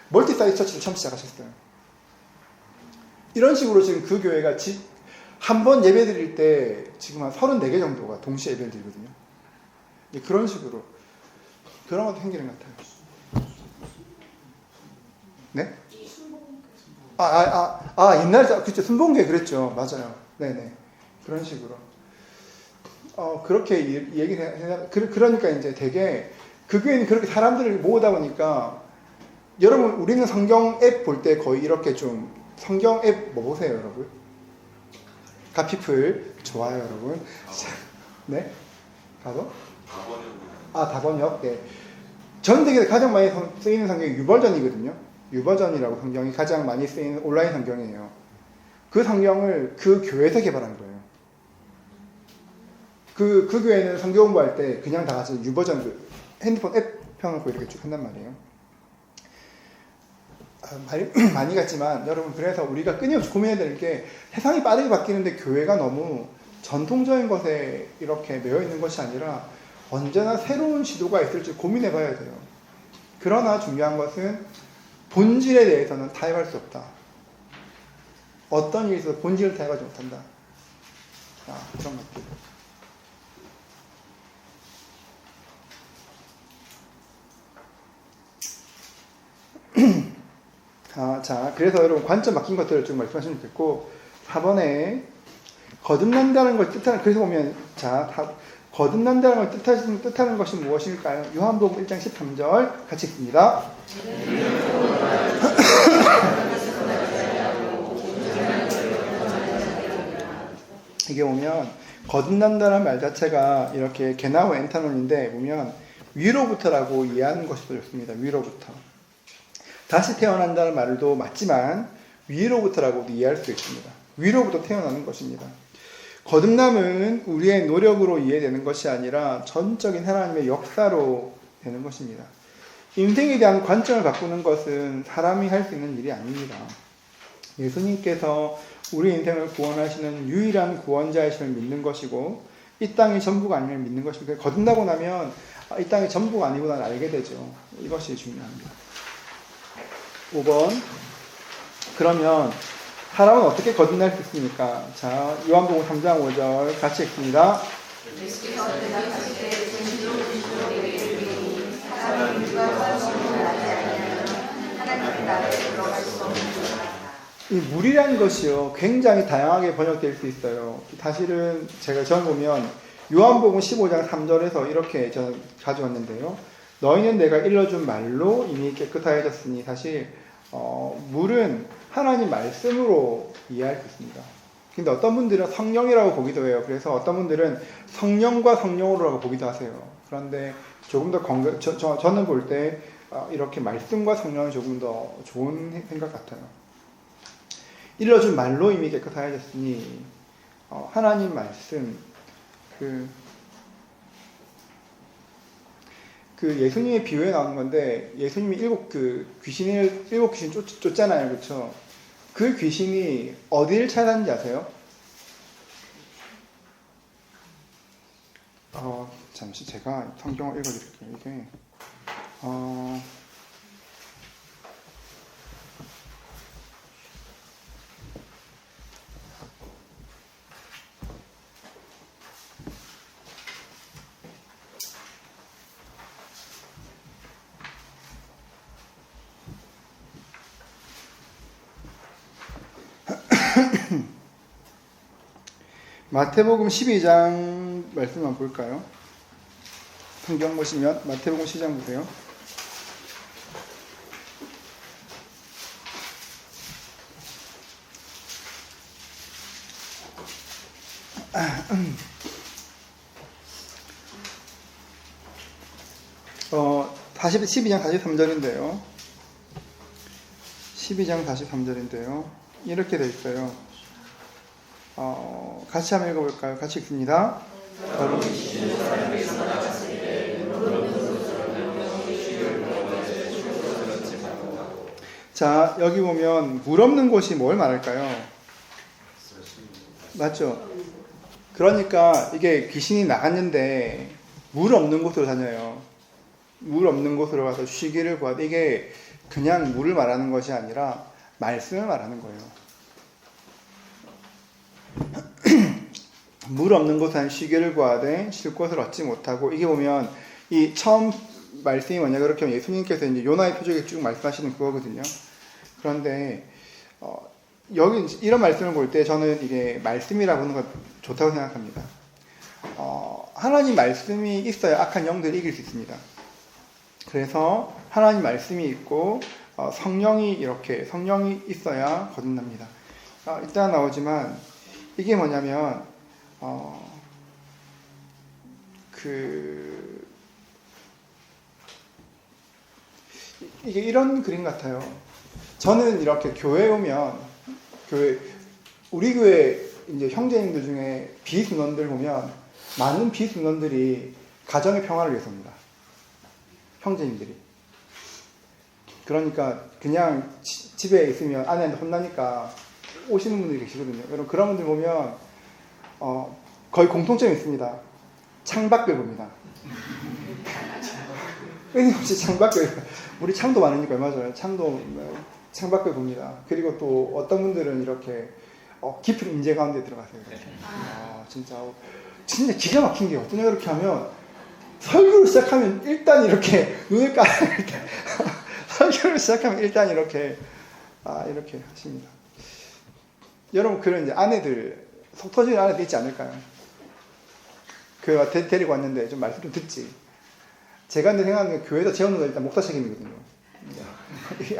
멀티 사이즈 처치를 처음 시작하셨어요. 이런 식으로 지금 그 교회가 한 번 예배 드릴 때 지금 한 34개 정도가 동시에 예배를 드리거든요. 그런 식으로. 그런 것도 생기는 것 같아요. 네? 옛날에, 그렇죠. 순봉교회 그랬죠. 맞아요. 네네. 그런 식으로. 그렇게 얘기를 그러니까 이제 되게, 그 교회는 그렇게 사람들을 모으다 보니까, 여러분, 우리는 성경 앱 볼 때 거의 이렇게 좀, 성경 앱 뭐 보세요, 여러분? 가피플. 좋아요, 여러분. 네? 가서? 다번역. 네. 전 세계에서 가장 많이 쓰이는 성경이 유버전이거든요. 유버전이라고 성경이 가장 많이 쓰이는 온라인 성경이에요. 그 성경을 그 교회에서 개발한 거예요. 그 교회는 성경 공부할 때 그냥 다 같이 유버전 핸드폰 앱 펴놓고 이렇게 쭉 한단 말이에요. 많이 갔지만 여러분, 그래서 우리가 끊임없이 고민해야 될 게, 세상이 빠르게 바뀌는데 교회가 너무 전통적인 것에 이렇게 매여 있는 것이 아니라 언제나 새로운 시도가 있을지 고민해 봐야 돼요. 그러나 중요한 것은 본질에 대해서는 타협할 수 없다. 어떤 일에서 본질을 타협하지 못한다. 그런 것들. 자, 그래서 여러분 관점 바뀐 것들을 좀 말씀하시면 좋겠고, 4번에 거듭난다는 걸 뜻하는, 그래서 보면, 자, 거듭난다는 걸 뜻하는 것이 무엇일까요? 요한복음 1장 13절 같이 읽습니다. 이게 보면 거듭난다는 말 자체가 이렇게 게나우 엔타논인데 보면 위로부터라고 이해하는 것이 더 좋습니다. 위로부터. 다시 태어난다는 말도 맞지만 위로부터라고도 이해할 수 있습니다. 위로부터 태어나는 것입니다. 거듭남은 우리의 노력으로 이해되는 것이 아니라 전적인 하나님의 역사로 되는 것입니다. 인생에 대한 관점을 바꾸는 것은 사람이 할 수 있는 일이 아닙니다. 예수님께서 우리 인생을 구원하시는 유일한 구원자이심을 믿는 것이고 이 땅이 전부가 아님을 믿는 것입니다. 거듭나고 나면 이 땅이 전부가 아니구나 알게 되죠. 이것이 중요합니다. 5번. 그러면 사람은 어떻게 거듭날 수 있습니까? 자, 요한복음 3장 5절 같이 읽습니다. 이 물이라는 것이요 굉장히 다양하게 번역될 수 있어요. 사실은 제가 전 보면 요한복음 15장 3절에서 이렇게 저는 가져왔는데요. 너희는 내가 일러준 말로 이미 깨끗하여졌으니 사실 물은 하나님 말씀으로 이해할 수 있습니다. 근데 어떤 분들은 성령이라고 보기도 해요. 그래서 어떤 분들은 성령과 성령으로라고 보기도 하세요. 그런데 조금 더 저는 볼 때 이렇게 말씀과 성령이 조금 더 좋은 생각 같아요. 일러준 말로 이미 깨끗하여졌으니 하나님 말씀 그 예수님의 비유에 나오는 건데 예수님이 일곱 귀신 쫓잖아요, 그렇죠? 그 귀신이 어디를 찾았는지 아세요? 잠시 제가 성경을 읽어드릴게요. 이게 마태복음 12장 말씀 한번 볼까요? 성경 보시면 마태복음 12장 보세요. 다시 12장 43절인데요. 12장 43절인데요. 이렇게 되어 있어요. 같이 한번 읽어볼까요? 같이 읽습니다. 자, 여기 보면 물 없는 곳이 뭘 말할까요? 맞죠? 그러니까 이게 귀신이 나갔는데 물 없는 곳으로 다녀요. 물 없는 곳으로 가서 쉬기를 구하되 이게 그냥 물을 말하는 것이 아니라 말씀을 말하는 거예요. 물 없는 곳은 쉬기를 구하되 쉴 곳을 얻지 못하고 이게 보면 이 처음 말씀이 뭐냐 그렇게 하면 예수님께서 이제 요나의 표적에 쭉 말씀하시는 그거거든요. 그런데 여기 이런 말씀을 볼 때 저는 이게 말씀이라고 하는 건 좋다고 생각합니다. 하나님 말씀이 있어야 악한 영들을 이길 수 있습니다. 그래서 하나님 말씀이 있고 성령이 있어야 거듭납니다. 이따 나오지만 이게 뭐냐면 이게 이런 그림 같아요. 저는 이렇게 교회에 오면 우리 교회 이제 형제님들 중에 비순원들 보면 많은 비순원들이 가정의 평화를 위해서입니다. 형제님들이. 그러니까 그냥 집에 있으면 아내한테 혼나니까 오시는 분들이 계시거든요. 여러분 그런 분들 보면 거의 공통점이 있습니다. 창밖을 봅니다. 끊임없이 창밖을 우리 창도 많으니까 얼마 전에 창밖을 봅니다. 그리고 또 어떤 분들은 이렇게 깊은 임재 가운데 들어가세요. 진짜 기가 막힌 게 어떠냐 그렇게 하면 설교를 시작하면 일단 이렇게 눈을 깔아야 돼. 설교를 시작하면 일단 이렇게 하십니다. 여러분 그런 이제 아내들 속 터지는 안에 있지 않을까요? 그 데리고 왔는데 좀 말씀 좀 듣지. 제가 근데 생각하는 게 교회에서 재우는 건 일단 목사 책임이거든요.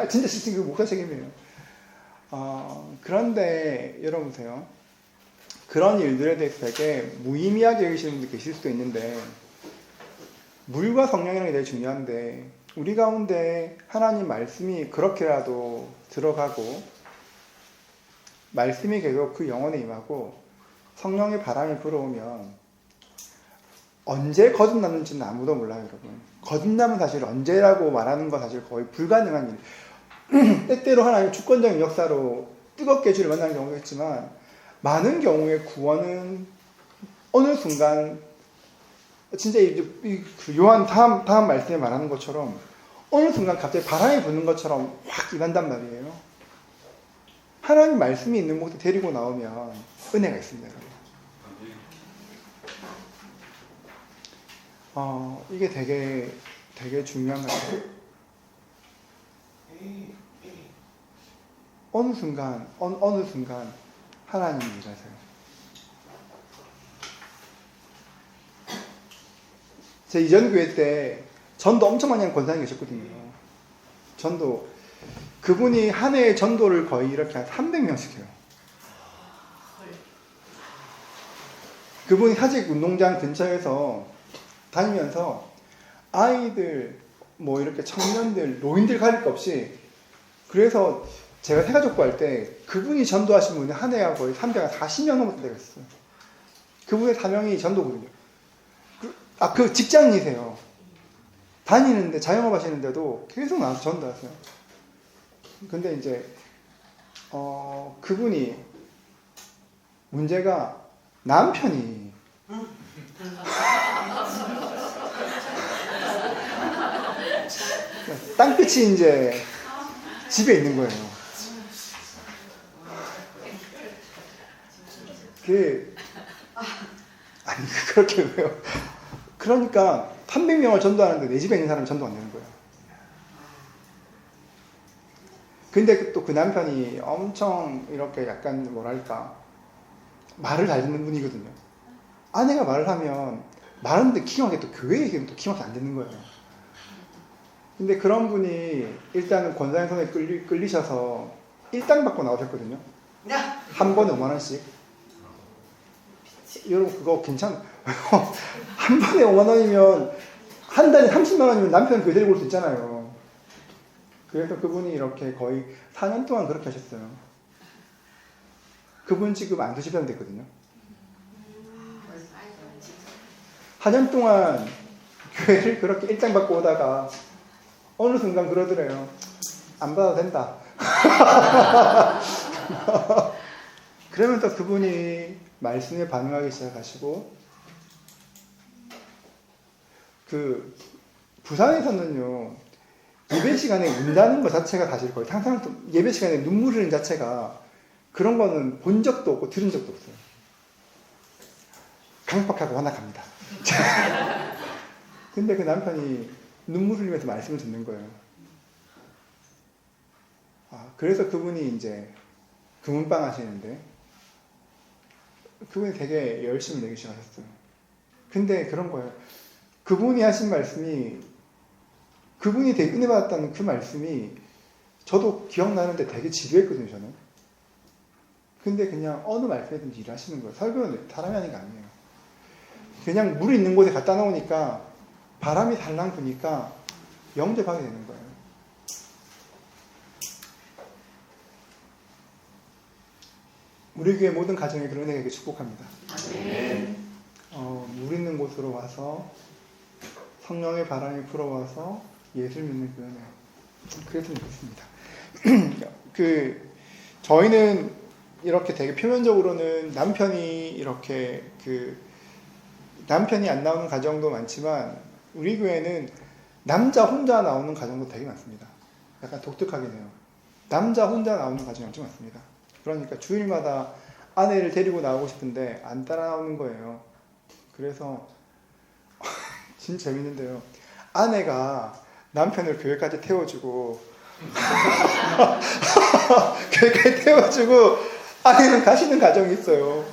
진짜 그 목사 책임이에요. 그런데 여러분 보세요. 그런 일들에 대해서 되게 무의미하게 여기시는 분들 계실 수도 있는데 물과 성령이라는 게 되게 중요한데 우리 가운데 하나님 말씀이 그렇게라도 들어가고 말씀이 계속 그 영혼에 임하고 성령의 바람이 불어오면 언제 거듭나는지는 아무도 몰라요, 여러분. 거듭나면 사실 언제라고 말하는 건 사실 거의 불가능한 일. 때때로 하나님 주권적인 역사로 뜨겁게 주를 만나는 경우가 있지만 많은 경우에 구원은 어느 순간 진짜 그 요한 다음 말씀에 말하는 것처럼 어느 순간 갑자기 바람이 부는 것처럼 확 임한단 말이에요. 하나님 말씀이 있는 곳에 데리고 나오면 은혜가 있습니다. 이게 되게 중요한 것 같아요. 어느 순간 하나님이 일하세요. 제 이전 교회 때 전도 엄청 많이 하는 권사님 계셨거든요. 전도 그분이 한 해에 전도를 거의 이렇게 한 300명씩 해요. 그분이 사직 운동장 근처에서 다니면서 아이들 뭐 이렇게 청년들 노인들 가릴 것 없이 그래서 제가 세가족부 할 때 그분이 전도하신 분이 한 해에 거의 340명 넘었던 때가 있어요. 그분의 사명이 전도거든요. 그 직장이세요. 다니는데 자영업 하시는데도 계속 나와서 전도하세요. 근데 이제 그분이 문제가 남편이 땅끝이 이제 집에 있는 거예요. 아니 그렇게 왜요? 그러니까 300명을 전도하는데 내 집에 있는 사람이 전도 안 되는 거예요. 근데 또 그 남편이 엄청 이렇게 약간 뭐랄까 말을 잘 듣는 분이거든요. 아내가 말을 하면 말하는데 기왕에 또 교회 얘기는 또 기왕에 안 듣는 거예요. 근데 그런 분이 일단은 권사님 손에 끌리셔서 일당 받고 나오셨거든요. 한 번에 5만 원씩. 여러분 그거 괜찮아요. 한 번에 5만 원이면 한 달에 30만 원이면 남편 교회 데리고 올 수 있잖아요. 그래서 그분이 이렇게 거의 4년 동안 그렇게 하셨어요. 그분 지금 안 수십년 됐거든요. 4년 동안 교회를 그렇게 일당 받고 오다가 어느 순간 그러더래요. 안 받아도 된다. 그러면서 그분이 말씀에 반응하기 시작하시고 그 부산에서는요 예배 시간에 운다는 것 자체가 사실 거의 상상도 예배 시간에 눈물 흘리는 자체가 그런 거는 본 적도 없고 들은 적도 없어요. 강박하고 완악합니다. 근데 그 남편이 눈물 흘리면서 말씀을 듣는 거예요. 그래서 그분이 이제 금은방 하시는데 그분이 되게 열심히 내기 시작하셨어요. 근데 그런 거예요. 그분이 하신 말씀이 그분이 되게 은혜 받았다는 그 말씀이 저도 기억나는데 되게 지루했거든요, 저는. 근데 그냥 어느 말씀이든지 일하시는 거예요. 설교는 사람이 하는 게 아니에요. 그냥 물 있는 곳에 갖다 놓으니까 바람이 살랑 부니까 영접하게 되는 거예요. 우리 교회 모든 가정에 그런 은혜에게 축복합니다. 물 있는 곳으로 와서 성령의 바람이 불어와서 예수를 믿는 그 은혜. 그랬으면 좋겠습니다. 저희는 이렇게 되게 표면적으로는 남편이 안 나오는 가정도 많지만 우리 교회는 남자 혼자 나오는 가정도 되게 많습니다. 약간 독특하긴 해요. 남자 혼자 나오는 가정이 엄청 많습니다. 그러니까 주일마다 아내를 데리고 나오고 싶은데 안 따라 나오는 거예요. 그래서 진짜 재밌는데요. 아내가 남편을 교회까지 태워주고 교회까지 태워주고 아내는 가시는 가정이 있어요.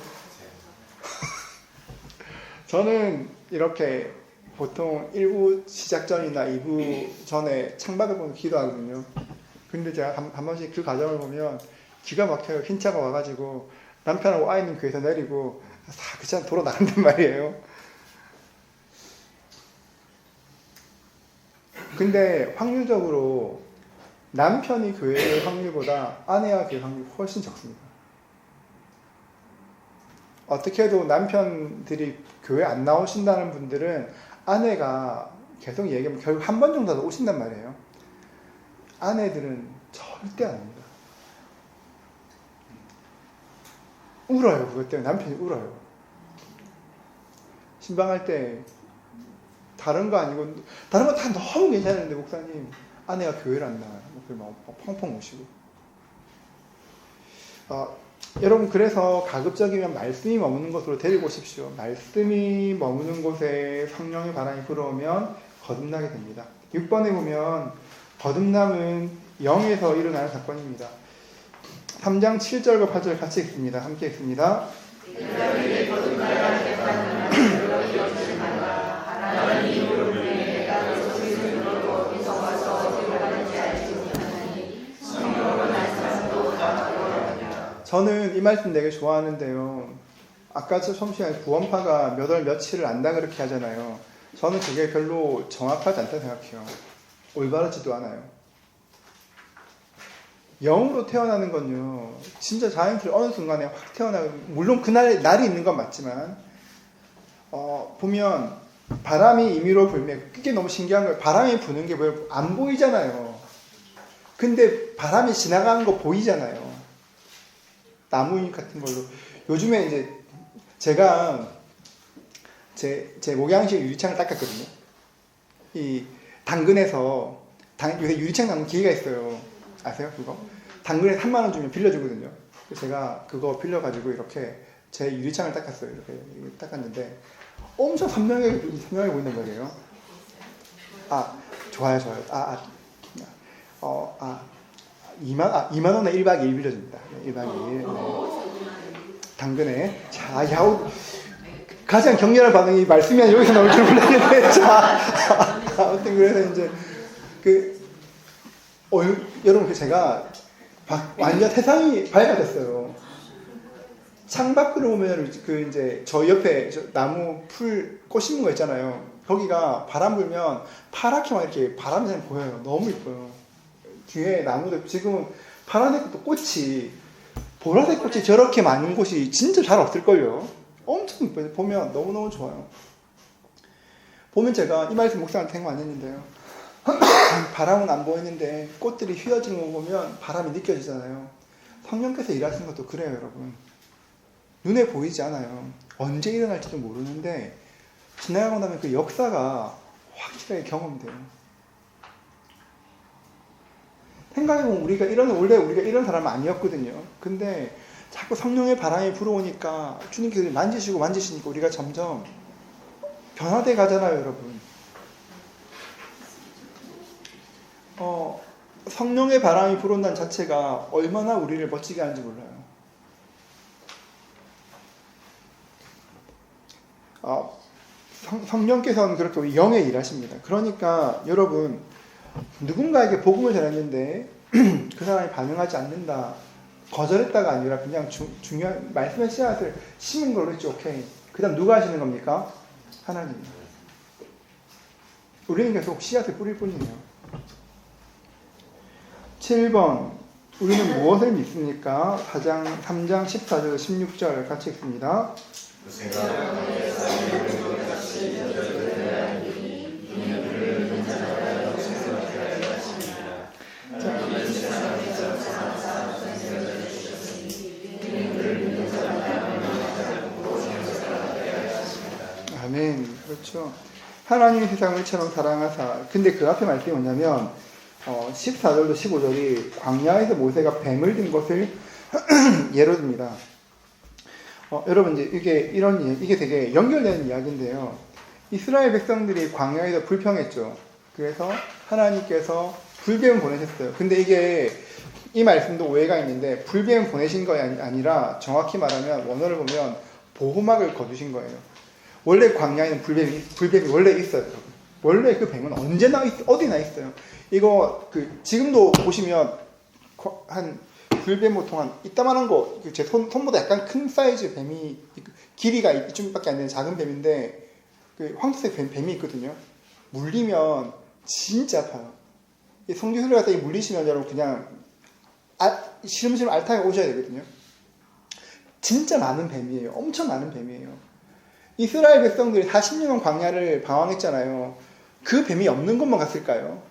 저는 이렇게 보통 1부 시작 전이나 2부 전에 창밖을 보면 기도하거든요. 근데 제가 한 번씩 그 과정을 보면 기가 막혀요. 흰 차가 와가지고 남편하고 아이는 교회에서 내리고 다 그 차 돌아 나간단 말이에요. 근데 확률적으로 남편이 교회의 확률보다 아내와 교회 확률이 훨씬 적습니다. 어떻게 해도 남편들이 교회 안 나오신다는 분들은 아내가 계속 얘기하면 결국 한 번 정도는 오신단 말이에요. 아내들은 절대 안 옵니다. 울어요. 그것 때문에 남편이 울어요. 신방할 때 다른 거 아니고 다른 거 다 너무 괜찮은데 목사님 아내가 교회를 안 나와요. 막 펑펑 우시고. 여러분 그래서 가급적이면 말씀이 머무는 곳으로 데리고 오십시오. 말씀이 머무는 곳에 성령의 바람이 불어오면 거듭나게 됩니다. 6번에 보면 거듭남은 영에서 일어나는 사건입니다. 3장 7절과 8절 같이 읽습니다. 함께 읽습니다. 저는 이 말씀 되게 좋아하는데요. 아까 처음 시간에 구원파가 몇 월 며칠을 안다 그렇게 하잖아요. 저는 그게 별로 정확하지 않다고 생각해요. 올바르지도 않아요. 영으로 태어나는 건요, 진짜 자연스레 어느 순간에 확 태어나고, 물론 그날 날이 있는 건 맞지만, 보면 바람이 임의로 불면 그게 너무 신기한 거예요. 바람이 부는 게 안 보이잖아요. 근데 바람이 지나가는 거 보이잖아요. 나무잎 같은 걸로. 요즘에 이제 제가 제 목양식 유리창을 닦았거든요. 이 당근에서 요새 유리창 닦는 기계가 있어요. 아세요? 그거? 당근에 3만 원 주면 빌려주거든요. 제가 그거 빌려가지고 이렇게 제 유리창을 닦았어요. 이렇게 닦았는데 엄청 선명하게 보인단 말이에요. 좋아요. 2만 원에 1박 2일 빌려줍니다. 1박 2일. 네. 당근에. 자, 가장 격렬한 반응이 말씀이 아니라 여기서 나올 줄 몰랐는데. 자, 아무튼 그래서 이제, 여러분, 제가 완전 세상이 밝아졌어요. 창밖으로 보면 이제 저 옆에 나무 풀 꽃 심은 거 있잖아요. 거기가 바람 불면 파랗게 막 이렇게 바람이 잘 보여요. 너무 이뻐요. 뒤에 나무도 지금은 파란색 꽃이 보라색 꽃이 저렇게 많은 곳이 진짜 잘 없을걸요. 엄청 이뻐요. 보면 너무너무 좋아요. 보면 제가 이 말씀 목사한테 한 거 아니었는데요. 바람은 안 보이는데 꽃들이 휘어지는 거 보면 바람이 느껴지잖아요. 성령께서 일하시는 것도 그래요, 여러분. 눈에 보이지 않아요. 언제 일어날지도 모르는데 지나가고 나면 그 역사가 확실하게 경험돼요. 생각해보면 원래 우리가 이런 사람은 아니었거든요. 근데 자꾸 성령의 바람이 불어오니까 주님께서 만지시니까 우리가 점점 변화돼 가잖아요, 여러분. 성령의 바람이 불어온다는 자체가 얼마나 우리를 멋지게 하는지 몰라요. 성령께서는 그렇게 영에 일하십니다. 그러니까 여러분, 누군가에게 복음을 전했는데 그 사람이 반응하지 않는다, 거절했다가 아니라 그냥 중요한 말씀의 씨앗을 심은 걸로 했죠. 오케이. 그 다음 누가 하시는 겁니까? 하나님. 우리는 계속 씨앗을 뿌릴 뿐이에요. 7번, 우리는 무엇을 믿습니까? 3장 14절 16절 같이 읽습니다. 아멘. 그렇죠. 하나님이 세상을 이처럼 사랑하사. 근데 그 앞에 말씀이 뭐냐면 14절도 15절이 광야에서 모세가 뱀을 든 것을 예로 듭니다. 여러분, 이제 이게 되게 연결되는 이야기인데요. 이스라엘 백성들이 광야에서 불평했죠. 그래서 하나님께서 불뱀을 보내셨어요. 근데 이 말씀도 오해가 있는데, 불뱀 보내신 거 아니라 정확히 말하면 원어를 보면 보호막을 거두신 거예요. 원래 광야에는 불뱀이 원래 있어요. 여러분. 원래 그 뱀은 언제나 어디나 있어요. 이거 지금도 보시면 한 불뱀 보통 한 이따만한 거 제 손보다 약간 큰 사이즈 뱀이 길이가 이쯤밖에 안 되는 작은 뱀인데 황토색 뱀이 있거든요. 물리면 진짜 아파요. 이 성지순례 갔다 물리시면 여러분 그냥 시름시름 알타게 오셔야 되거든요. 진짜 많은 뱀이에요. 엄청 많은 뱀이에요. 이스라엘 백성들이 40년간 광야를 방황했잖아요. 그 뱀이 없는 곳만 갔을까요?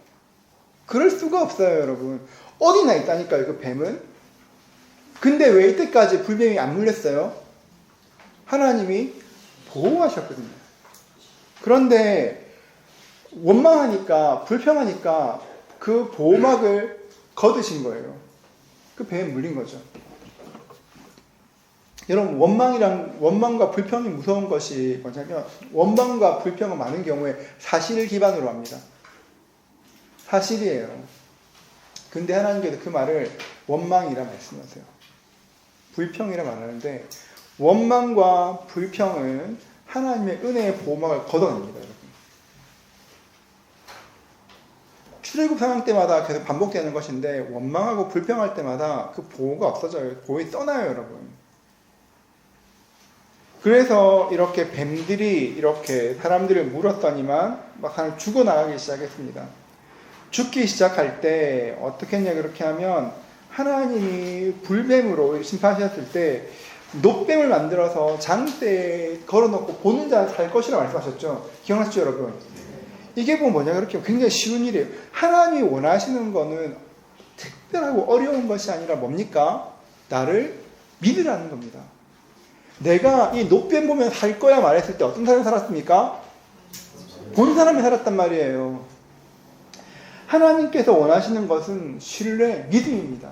그럴 수가 없어요, 여러분. 어디나 있다니까요, 그 뱀은. 근데 왜 이때까지 불뱀이 안 물렸어요? 하나님이 보호하셨거든요. 그런데 원망하니까, 불평하니까 그 보호막을 거두신 거예요. 그 뱀에 물린 거죠. 여러분, 원망과 불평이 무서운 것이 뭐냐면, 원망과 불평은 많은 경우에 사실을 기반으로 합니다. 사실이에요. 근데 하나님께서 그 말을 원망이라 말씀하세요. 불평이라 말하는데, 원망과 불평은 하나님의 은혜의 보호막을 걷어냅니다, 여러분. 출애굽 상황 때마다 계속 반복되는 것인데, 원망하고 불평할 때마다 그 보호가 없어져요. 보호에 떠나요, 여러분. 그래서 이렇게 뱀들이 이렇게 사람들을 물었더니만 막 죽어나가기 시작했습니다. 죽기 시작할 때 어떻게 했냐 그렇게 하면 하나님이 불뱀으로 심판하셨을 때 놋뱀을 만들어서 장대에 걸어놓고 보는 자 살 것이라 말씀하셨죠. 기억나시죠 여러분? 이게 뭐냐 그렇게 굉장히 쉬운 일이에요. 하나님이 원하시는 거는 특별하고 어려운 것이 아니라 뭡니까? 나를 믿으라는 겁니다. 내가 이 놋뱀 보면 살 거야 말했을 때 어떤 사람이 살았습니까? 본 사람이 살았단 말이에요. 하나님께서 원하시는 것은 신뢰, 믿음입니다.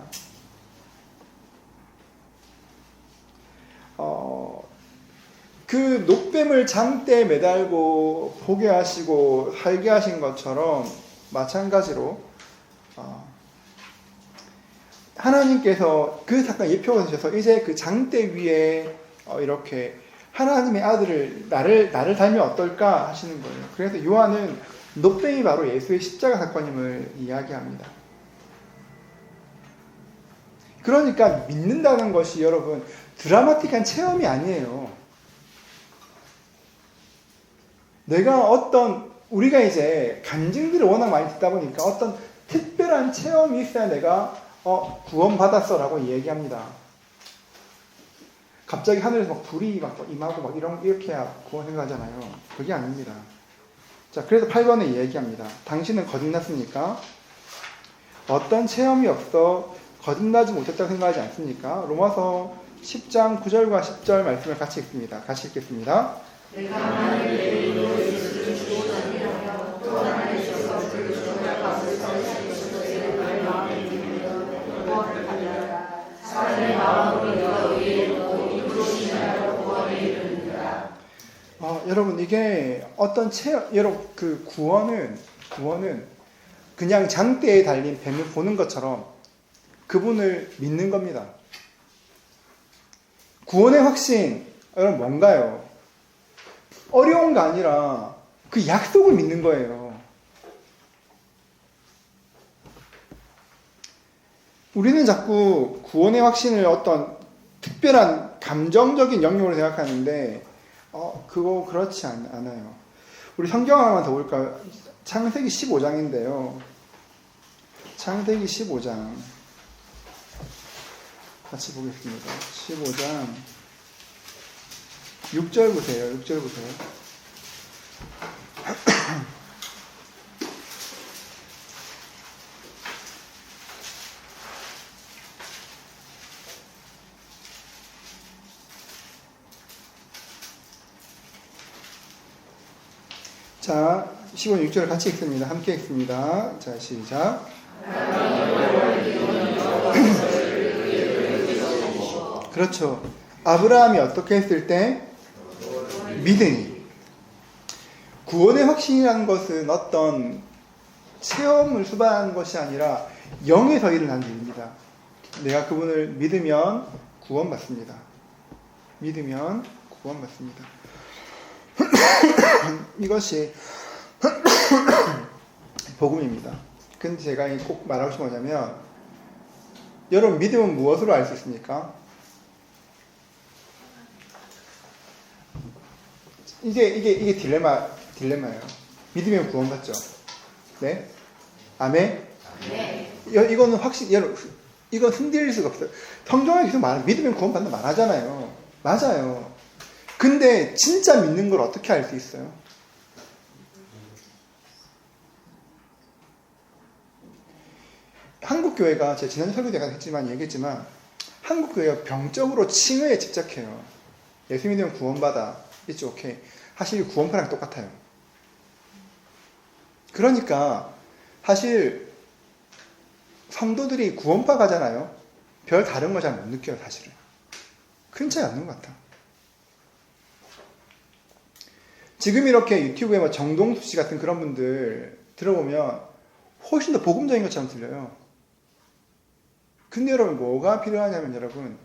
그 놋뱀을 장대에 매달고 보게 하시고 살게 하신 것처럼 마찬가지로 하나님께서 그 사건 예표가 되셔서 이제 그 장대 위에 이렇게 하나님의 아들을 나를 닮으면 어떨까 하시는 거예요. 그래서 요한은 놋뱀이 바로 예수의 십자가 사건임을 이야기합니다. 그러니까 믿는다는 것이 여러분 드라마틱한 체험이 아니에요. 내가 우리가 이제 간증들을 워낙 많이 듣다 보니까 어떤 특별한 체험이 있어야 내가 구원받았어 라고 얘기합니다. 갑자기 하늘에서 막 불이 막 임하고 막 이렇게 해야 구원 생각하잖아요. 그게 아닙니다. 자, 그래서 8번에 얘기합니다. 당신은 거듭났습니까? 어떤 체험이 없어 거듭나지 못했다고 생각하지 않습니까? 로마서 10장 9절과 10절 말씀을 같이 읽습니다. 같이 읽겠습니다. 내가 하나님의 이름으로 예수를 주고 다니며 또 하나님 있어서 그 주님의 밥을 사주시는 너의 마음에 들으며 구원을 받으라. 사람의 마음으로 내가 의에 있고 입으로 신하여 구원에 이르느니라. 여러분 이게 어떤 여러분 그 구원은 그냥 장대에 달린 뱀을 보는 것처럼 그분을 믿는 겁니다. 구원의 확신 여러분 뭔가요? 어려운 거 아니라 그 약속을 믿는 거예요. 우리는 자꾸 구원의 확신을 어떤 특별한 감정적인 영역으로 생각하는데 그거 그렇지 않아요. 우리 성경 하나만 더 볼까요? 창세기 15장인데요. 창세기 15장 같이 보겠습니다. 15장 6절 보세요. 6절 보세요. 자, 15장 6절을 같이 읽습니다. 함께 읽습니다. 자, 시작. 그렇죠. 아브라함이 어떻게 했을 때? 믿으니. 구원의 확신이라는 것은 어떤 체험을 수반하는 것이 아니라 영에서 일어난 일입니다. 내가 그분을 믿으면 구원받습니다. 믿으면 구원받습니다. 이것이 복음입니다. 근데 제가 꼭 말하고 싶은 뭐냐면, 여러분 믿음은 무엇으로 알 수 있습니까? 이게 딜레마예요. 믿으면 구원받죠. 네? 아멘? 네. 이거는 확실히, 여러분, 이건 흔들릴 수가 없어요. 성경에 계속 믿으면 구원받는다 말하잖아요. 맞아요. 근데 진짜 믿는 걸 어떻게 알 수 있어요? 한국교회가, 제가 지난주 설교 때가 얘기했지만, 한국교회가 병적으로 칭의에 집착해요. 예수 믿으면 구원받아. 있죠, 오케이. 사실 구원파랑 똑같아요. 그러니까, 사실, 성도들이 구원파 가잖아요. 별 다른 거 잘 못 느껴요, 사실은. 큰 차이 없는 것 같아. 지금 이렇게 유튜브에 뭐 정동수 씨 같은 그런 분들 들어보면 훨씬 더 복음적인 것처럼 들려요. 근데 여러분, 뭐가 필요하냐면, 여러분,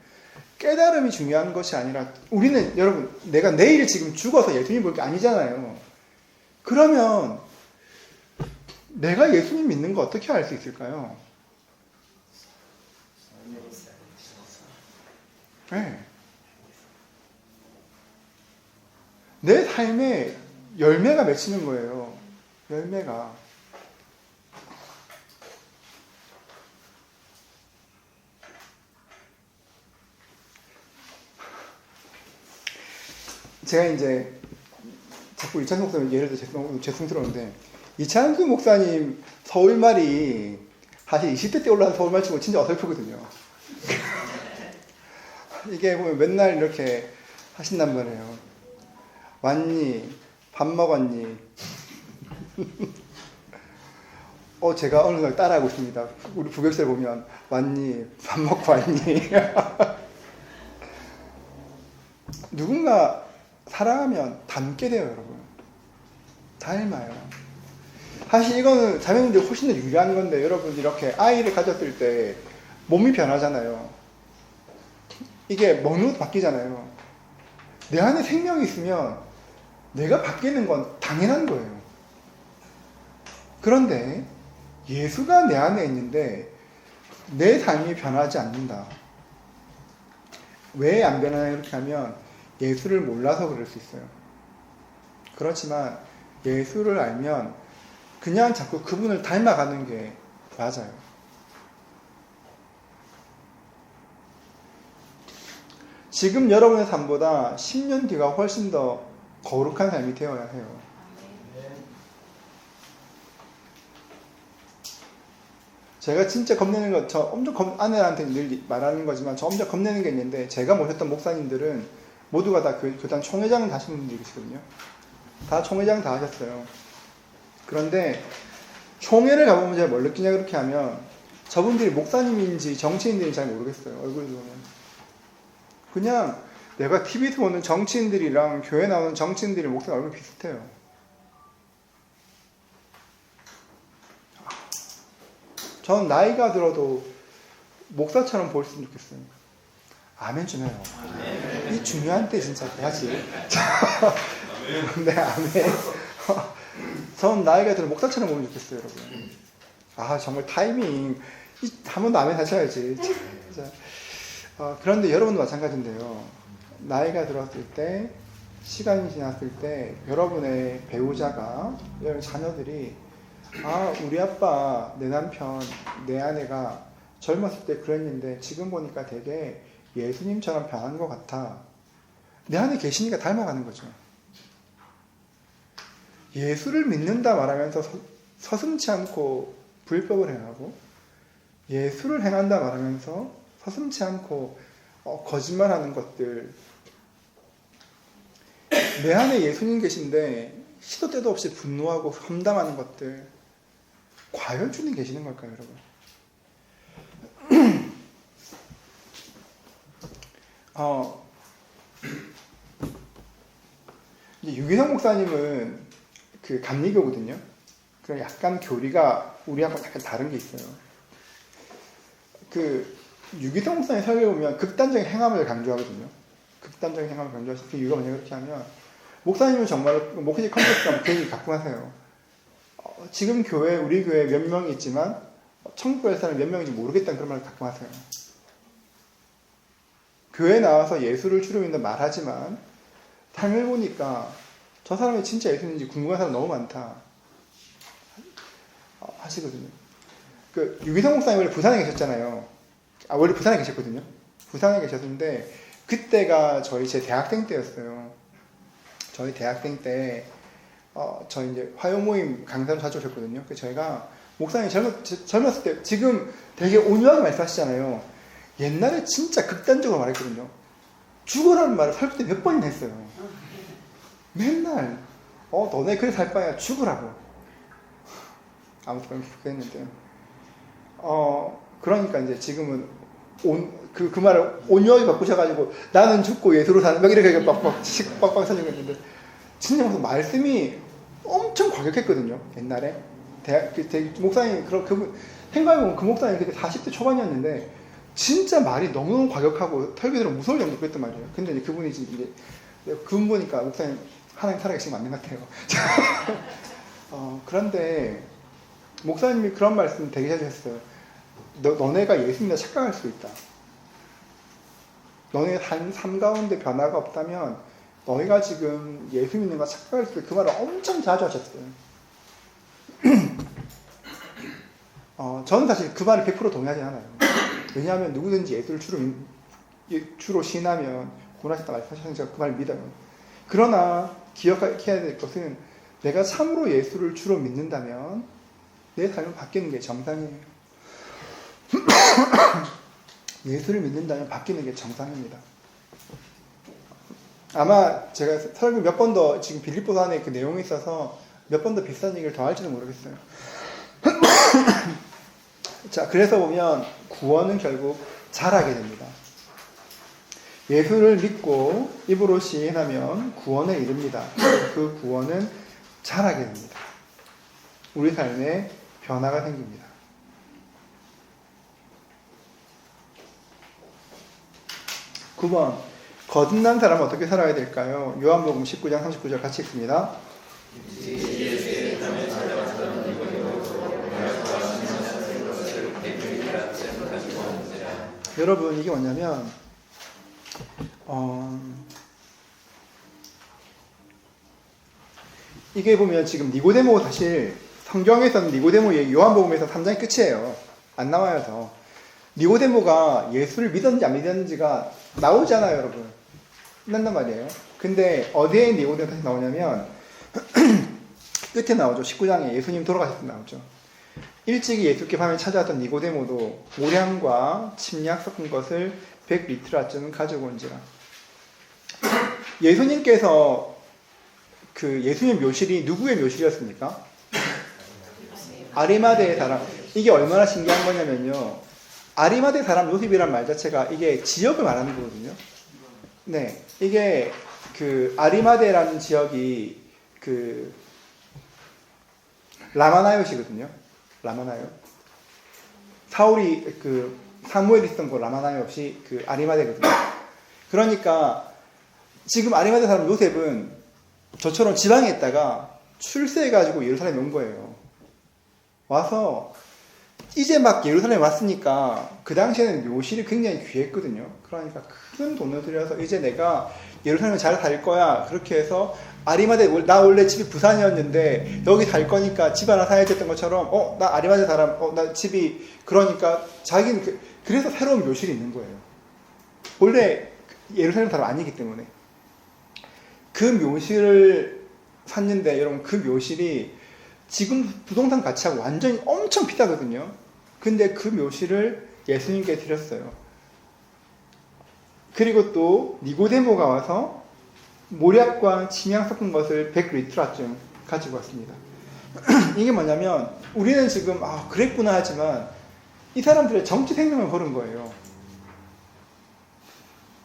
깨달음이 중요한 것이 아니라, 우리는, 여러분, 내가 내일 지금 죽어서 예수님 볼 게 아니잖아요. 그러면, 내가 예수님 믿는 거 어떻게 알 수 있을까요? 네. 내 삶에 열매가 맺히는 거예요. 열매가. 제가 이제 자꾸 이찬수 목사님 예를 들어 죄송스러운데, 이찬수 목사님 서울말이 사실 20대 때 올라온 서울말 치고 진짜 어설프거든요. 이게 보면 맨날 이렇게 하신단 말이에요. 왔니? 밥 먹었니? 제가 어느 날 따라하고 있습니다. 우리 부교시에 보면 왔니? 밥 먹고 왔니? 누군가 사랑하면 닮게 돼요, 여러분. 닮아요. 사실 이거는 자매님들 훨씬 더 유리한 건데, 여러분 이렇게 아이를 가졌을 때 몸이 변하잖아요. 이게 먹는 것도 바뀌잖아요. 내 안에 생명이 있으면 내가 바뀌는 건 당연한 거예요. 그런데 예수가 내 안에 있는데 내 삶이 변하지 않는다. 왜 안 변하냐 이렇게 하면 예수를 몰라서 그럴 수 있어요. 그렇지만 예수를 알면 그냥 자꾸 그분을 닮아가는 게 맞아요. 지금 여러분의 삶보다 10년 뒤가 훨씬 더 거룩한 삶이 되어야 해요. 제가 진짜 겁내는 거, 저 엄청 아내한테 늘 말하는 거지만 저 엄청 겁내는 게 있는데, 제가 모셨던 목사님들은 모두가 다 교단 총회장을 하신 분들이 계시거든요. 다 총회장 다 하셨어요. 그런데 총회를 가보면 제가 뭘 느끼냐 그렇게 하면, 저분들이 목사님인지 정치인들인지 잘 모르겠어요. 얼굴 보면. 그냥 내가 TV에서 보는 정치인들이랑 교회 나오는 정치인들이 목사 얼굴 비슷해요. 전 나이가 들어도 목사처럼 보였으면 좋겠어요. 아멘 좀 해요. 이 중요한 때 진짜 해야지. 네, 아멘. 전 나이가 들어 목사처럼 보면 좋겠어요, 여러분. 정말 타이밍. 한 번 더 아멘 하셔야지. 진짜. 그런데 여러분도 마찬가지인데요. 나이가 들었을 때, 시간이 지났을 때, 여러분의 배우자가, 여러분 자녀들이, 우리 아빠, 내 남편, 내 아내가 젊었을 때 그랬는데 지금 보니까 되게 예수님처럼 변한 것 같아. 내 안에 계시니까 닮아가는 거죠. 예수를 믿는다 말하면서 서슴지 않고 불법을 행하고, 예수를 행한다 말하면서 서슴지 않고 거짓말하는 것들, 내 안에 예수님 계신데 시도 때도 없이 분노하고 험담하는 것들, 과연 주님 계시는 걸까요, 여러분? 이제 유기성 목사님은 그 감리교거든요. 그럼 약간 교리가 우리하고 약간 다른 게 있어요. 그 유기성 목사님 설교 보면 극단적인 행함을 강조하거든요. 극단적인 행함을 강조하실 그 이유가 뭐냐 그렇게 하면, 목사님은 정말 목회지 컴플렉스가 되게 가끔하세요. 지금 우리 교회 몇 명이 있지만 천국 갈 사람이 몇 명인지 모르겠다는 그런 말을 가끔 하세요. 교회 나와서 예수를 주로 믿는 말하지만 삶을 보니까 저 사람이 진짜 예수인지 궁금한 사람 너무 많다 하시거든요. 그 유기성 목사님 원래 부산에 계셨잖아요. 원래 부산에 계셨거든요. 부산에 계셨는데 그때가 제 대학생 때였어요. 저희 대학생 때 저희 이제 화요 모임 강사로 자주 오셨거든요. 그래서 저희가 목사님 젊었을 때 지금 되게 온유하게 말씀하시잖아요. 옛날에 진짜 극단적으로 말했거든요. 죽어라는 말을 살때 몇 번이나 했어요. 맨날 너네 그래 살 바야 죽으라고. 아무튼 그랬는데 그러니까 이제 지금은 그 말을 온유하게 바꾸셔가지고 나는 죽고 예수로 사는 막 이렇게 빡빡 사주고 있는데 진짜 무슨 말씀이 엄청 과격했거든요. 옛날에 목사님 그분 생각해보면 그 목사님 그때 40대 초반이었는데 진짜 말이 너무너무 과격하고 털기들은 무서울 정도로 그랬단 말이에요. 근데 이제 그분이 이제 그분 보니까 목사님 하나님 살아계신 거 맞는 것 같아요. 그런데 목사님이 그런 말씀 되게 자주 했어요. 너네가 예수 믿는다 착각할 수 있다. 너네 삶 가운데 변화가 없다면 너희가 지금 예수 믿는 거 착각할 수 있다. 그 말을 엄청 자주 하셨어요. 저는 사실 그 말을 100% 동의하지 않아요. 왜냐하면 누구든지 예수를 주로 신하면 구원하셨다 말씀하셔서 제가 그 말을 믿어요. 그러나 기억해야 될 것은 내가 참으로 예수를 주로 믿는다면 내 삶은 바뀌는 게 정상이에요. 예수를 믿는다면 바뀌는 게 정상입니다. 아마 제가 설교 몇 번 더 지금 빌립보서 안에 그 내용이 있어서 몇 번 더 비슷한 얘기를 더 할지도 모르겠어요. 자, 그래서 보면 구원은 결국 잘하게 됩니다. 예수를 믿고 입으로 시인하면 구원에 이릅니다. 그 구원은 잘하게 됩니다. 우리 삶에 변화가 생깁니다. (9번) 거듭난 사람은 어떻게 살아야 될까요? 요한복음 19장 39절 같이 읽습니다. 여러분 이게 뭐냐면 이게 보면 지금 니고데모 사실 성경에서는 니고데모 얘기 요한복음에서 3장이 끝이에요. 안 나와요 더. 니고데모가 예수를 믿었는지 안 믿었는지가 나오잖아요 여러분. 끝난단 말이에요. 근데 어디에 니고데모 다시 나오냐면 끝에 나오죠. 19장에 예수님 돌아가셨을 때 나오죠. 일찍이 예수께 밤에 찾아왔던 니고데모도 모량과 침략 섞은 것을 100리트라쯤 가지고 온지라. 예수님께서 그 예수님 묘실이 누구의 묘실이었습니까? 아리마대의 사람. 이게 얼마나 신기한 거냐면요. 아리마대 사람 요셉이란 말 자체가 이게 지역을 말하는 거거든요. 네. 이게 그 아리마대라는 지역이 그 라마나요시거든요. 라마나요. 사울이 그 사무엘이 있던 거 라마나요시 그 아리마대거든요. 그러니까 지금 아리마대 사람 요셉은 저처럼 지방에 있다가 출세해가지고 예루살렘에 온 거예요. 와서 이제 막 예루살렘에 왔으니까 그 당시에는 묘실이 굉장히 귀했거든요. 그러니까 큰 돈을 들여서 이제 내가 예루살렘에 잘 살 거야. 그렇게 해서 아리마대, 나 원래 집이 부산이었는데 여기 살 거니까 집 하나 사야 됐던 것처럼 나 아리마대 사람, 나 집이 그러니까 자기는 그래서 새로운 묘실이 있는 거예요. 원래 예루살렘 사람 아니기 때문에. 그 묘실을 샀는데 여러분 그 묘실이 지금 부동산 가치하고 완전히 엄청 비싸거든요. 근데 그 묘실을 예수님께 드렸어요. 그리고 또 니고데모가 와서 모략과 침향 섞은 것을 100리트라쯤 가지고 왔습니다. 이게 뭐냐면 우리는 지금 그랬구나 하지만 이 사람들의 정치 생명을 걸은 거예요.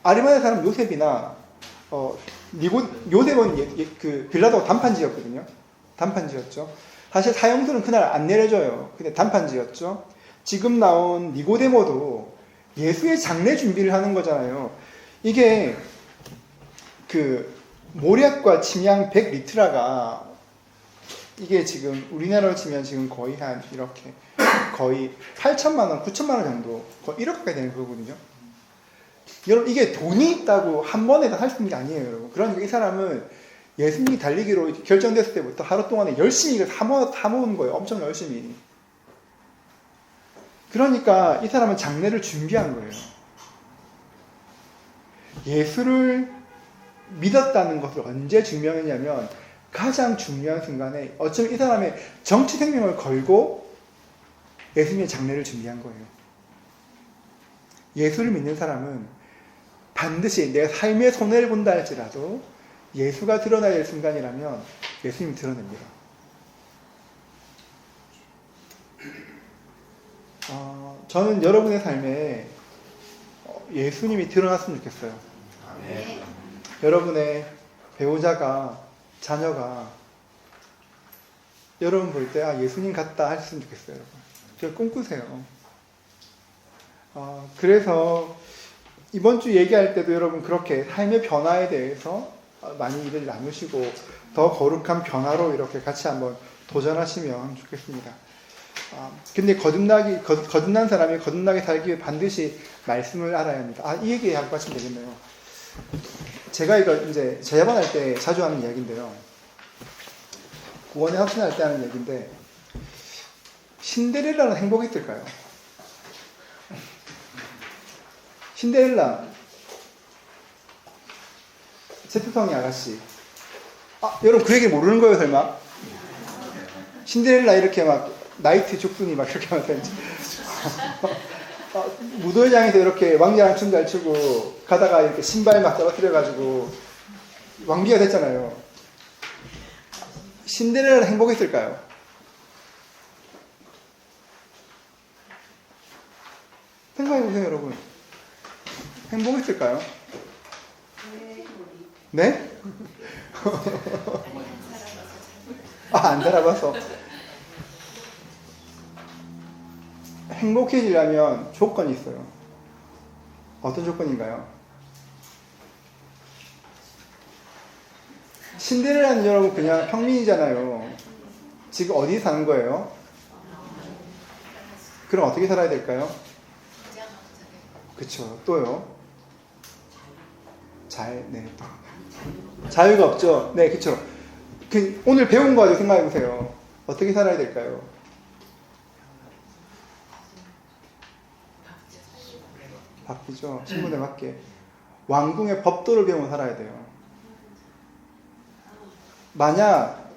아리마대 사람 요셉이나 요셉은 그 빌라도가 단판지였거든요. 단판지였죠. 사실 사형수는 그날 안 내려줘요. 근데 단판지였죠. 지금 나온 니고데모도 예수의 장례 준비를 하는 거잖아요. 이게 그 모략과 침향 100리트라가 이게 지금 우리나라로 치면 지금 거의 한 이렇게 거의 8천만 원, 9천만 원 정도 거의 1억 가까이 되는 거거든요. 여러분 이게 돈이 있다고 한 번에 다 할 수 있는 게 아니에요. 여러분. 그러니까 이 사람은 예수님이 달리기로 결정됐을 때부터 하루 동안에 열심히 이걸 사모은 거예요. 엄청 열심히. 그러니까 이 사람은 장례를 준비한 거예요. 예수를 믿었다는 것을 언제 증명했냐면 가장 중요한 순간에 어쩌면 이 사람의 정치 생명을 걸고 예수님의 장례를 준비한 거예요. 예수를 믿는 사람은 반드시 내 삶의 손해를 본다 할지라도 예수가 드러나야 될 순간이라면 예수님이 드러냅니다. 저는 여러분의 삶에 예수님이 드러났으면 좋겠어요. 여러분의 배우자가, 자녀가 여러분 볼 때 예수님 같다 했으면 좋겠어요. 여러분. 저 꿈꾸세요. 그래서 이번 주 얘기할 때도 여러분 그렇게 삶의 변화에 대해서 많이 일을 나누시고 더 거룩한 변화로 이렇게 같이 한번 도전하시면 좋겠습니다. 근데 거듭난 사람이 거듭나게 살기 위해 반드시 말씀을 알아야 합니다. 이 얘기 하고 하시면 되겠네요. 제가 이거 이제 재반할 때 자주 하는 이야기인데요. 구원에 확신할 때 하는 얘기인데, 신데렐라는 행복이 있을까요? 신데렐라, 제트성의 아가씨. 여러분 그 얘기 모르는 거예요, 설마? 신데렐라 이렇게 막 나이트 족순이 막 이렇게 하면서 무도회장에서 이렇게 왕자랑 춤 잘 추고 가다가 이렇게 신발 막 떨어뜨려가지고 왕비가 됐잖아요. 신데렐라는 행복했을까요? 생각해보세요, 여러분. 행복했을까요? 네? 안 살아봐서. 행복해지려면 조건이 있어요. 어떤 조건인가요? 신데렐라는 여러분 그냥 평민이잖아요. 지금 어디 사는 거예요? 그럼 어떻게 살아야 될까요? 그쵸. 또요? 자유가 없죠. 네, 그쵸. 오늘 배운 거 가지고 생각해 보세요. 어떻게 살아야 될까요? 바뀌죠. 신분에 맞게. 왕궁의 법도를 배우며 살아야 돼요. 만약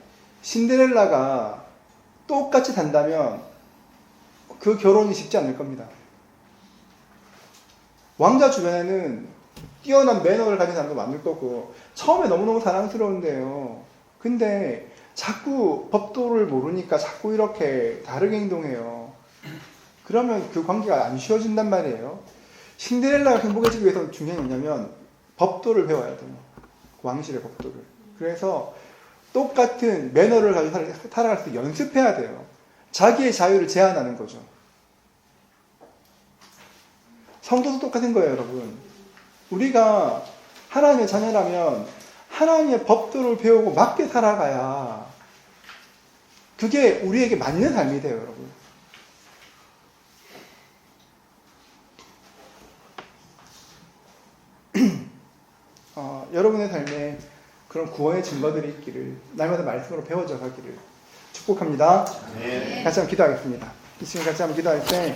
신데렐라가 똑같이 산다면 그 결혼이 쉽지 않을 겁니다. 왕자 주변에는 뛰어난 매너를 가진 사람도 많을 거고 처음에 너무너무 사랑스러운데요. 근데 자꾸 법도를 모르니까 자꾸 이렇게 다르게 행동해요. 그러면 그 관계가 안 쉬워진단 말이에요. 신데렐라가 행복해지기 위해서 중요한 게 뭐냐면 법도를 배워야 돼요. 왕실의 법도를. 그래서 똑같은 매너를 가지고 살아갈 수 연습해야 돼요. 자기의 자유를 제한하는 거죠. 성도도 똑같은 거예요, 여러분. 우리가 하나님의 자녀라면 하나님의 법도를 배우고 맞게 살아가야 그게 우리에게 맞는 삶이 돼요, 여러분. 여러분의 삶에 그런 구원의 증거들이 있기를 날마다 말씀으로 배워져 가기를 축복합니다. 같이 한번 기도하겠습니다. 이 시간 같이 한번 기도할 때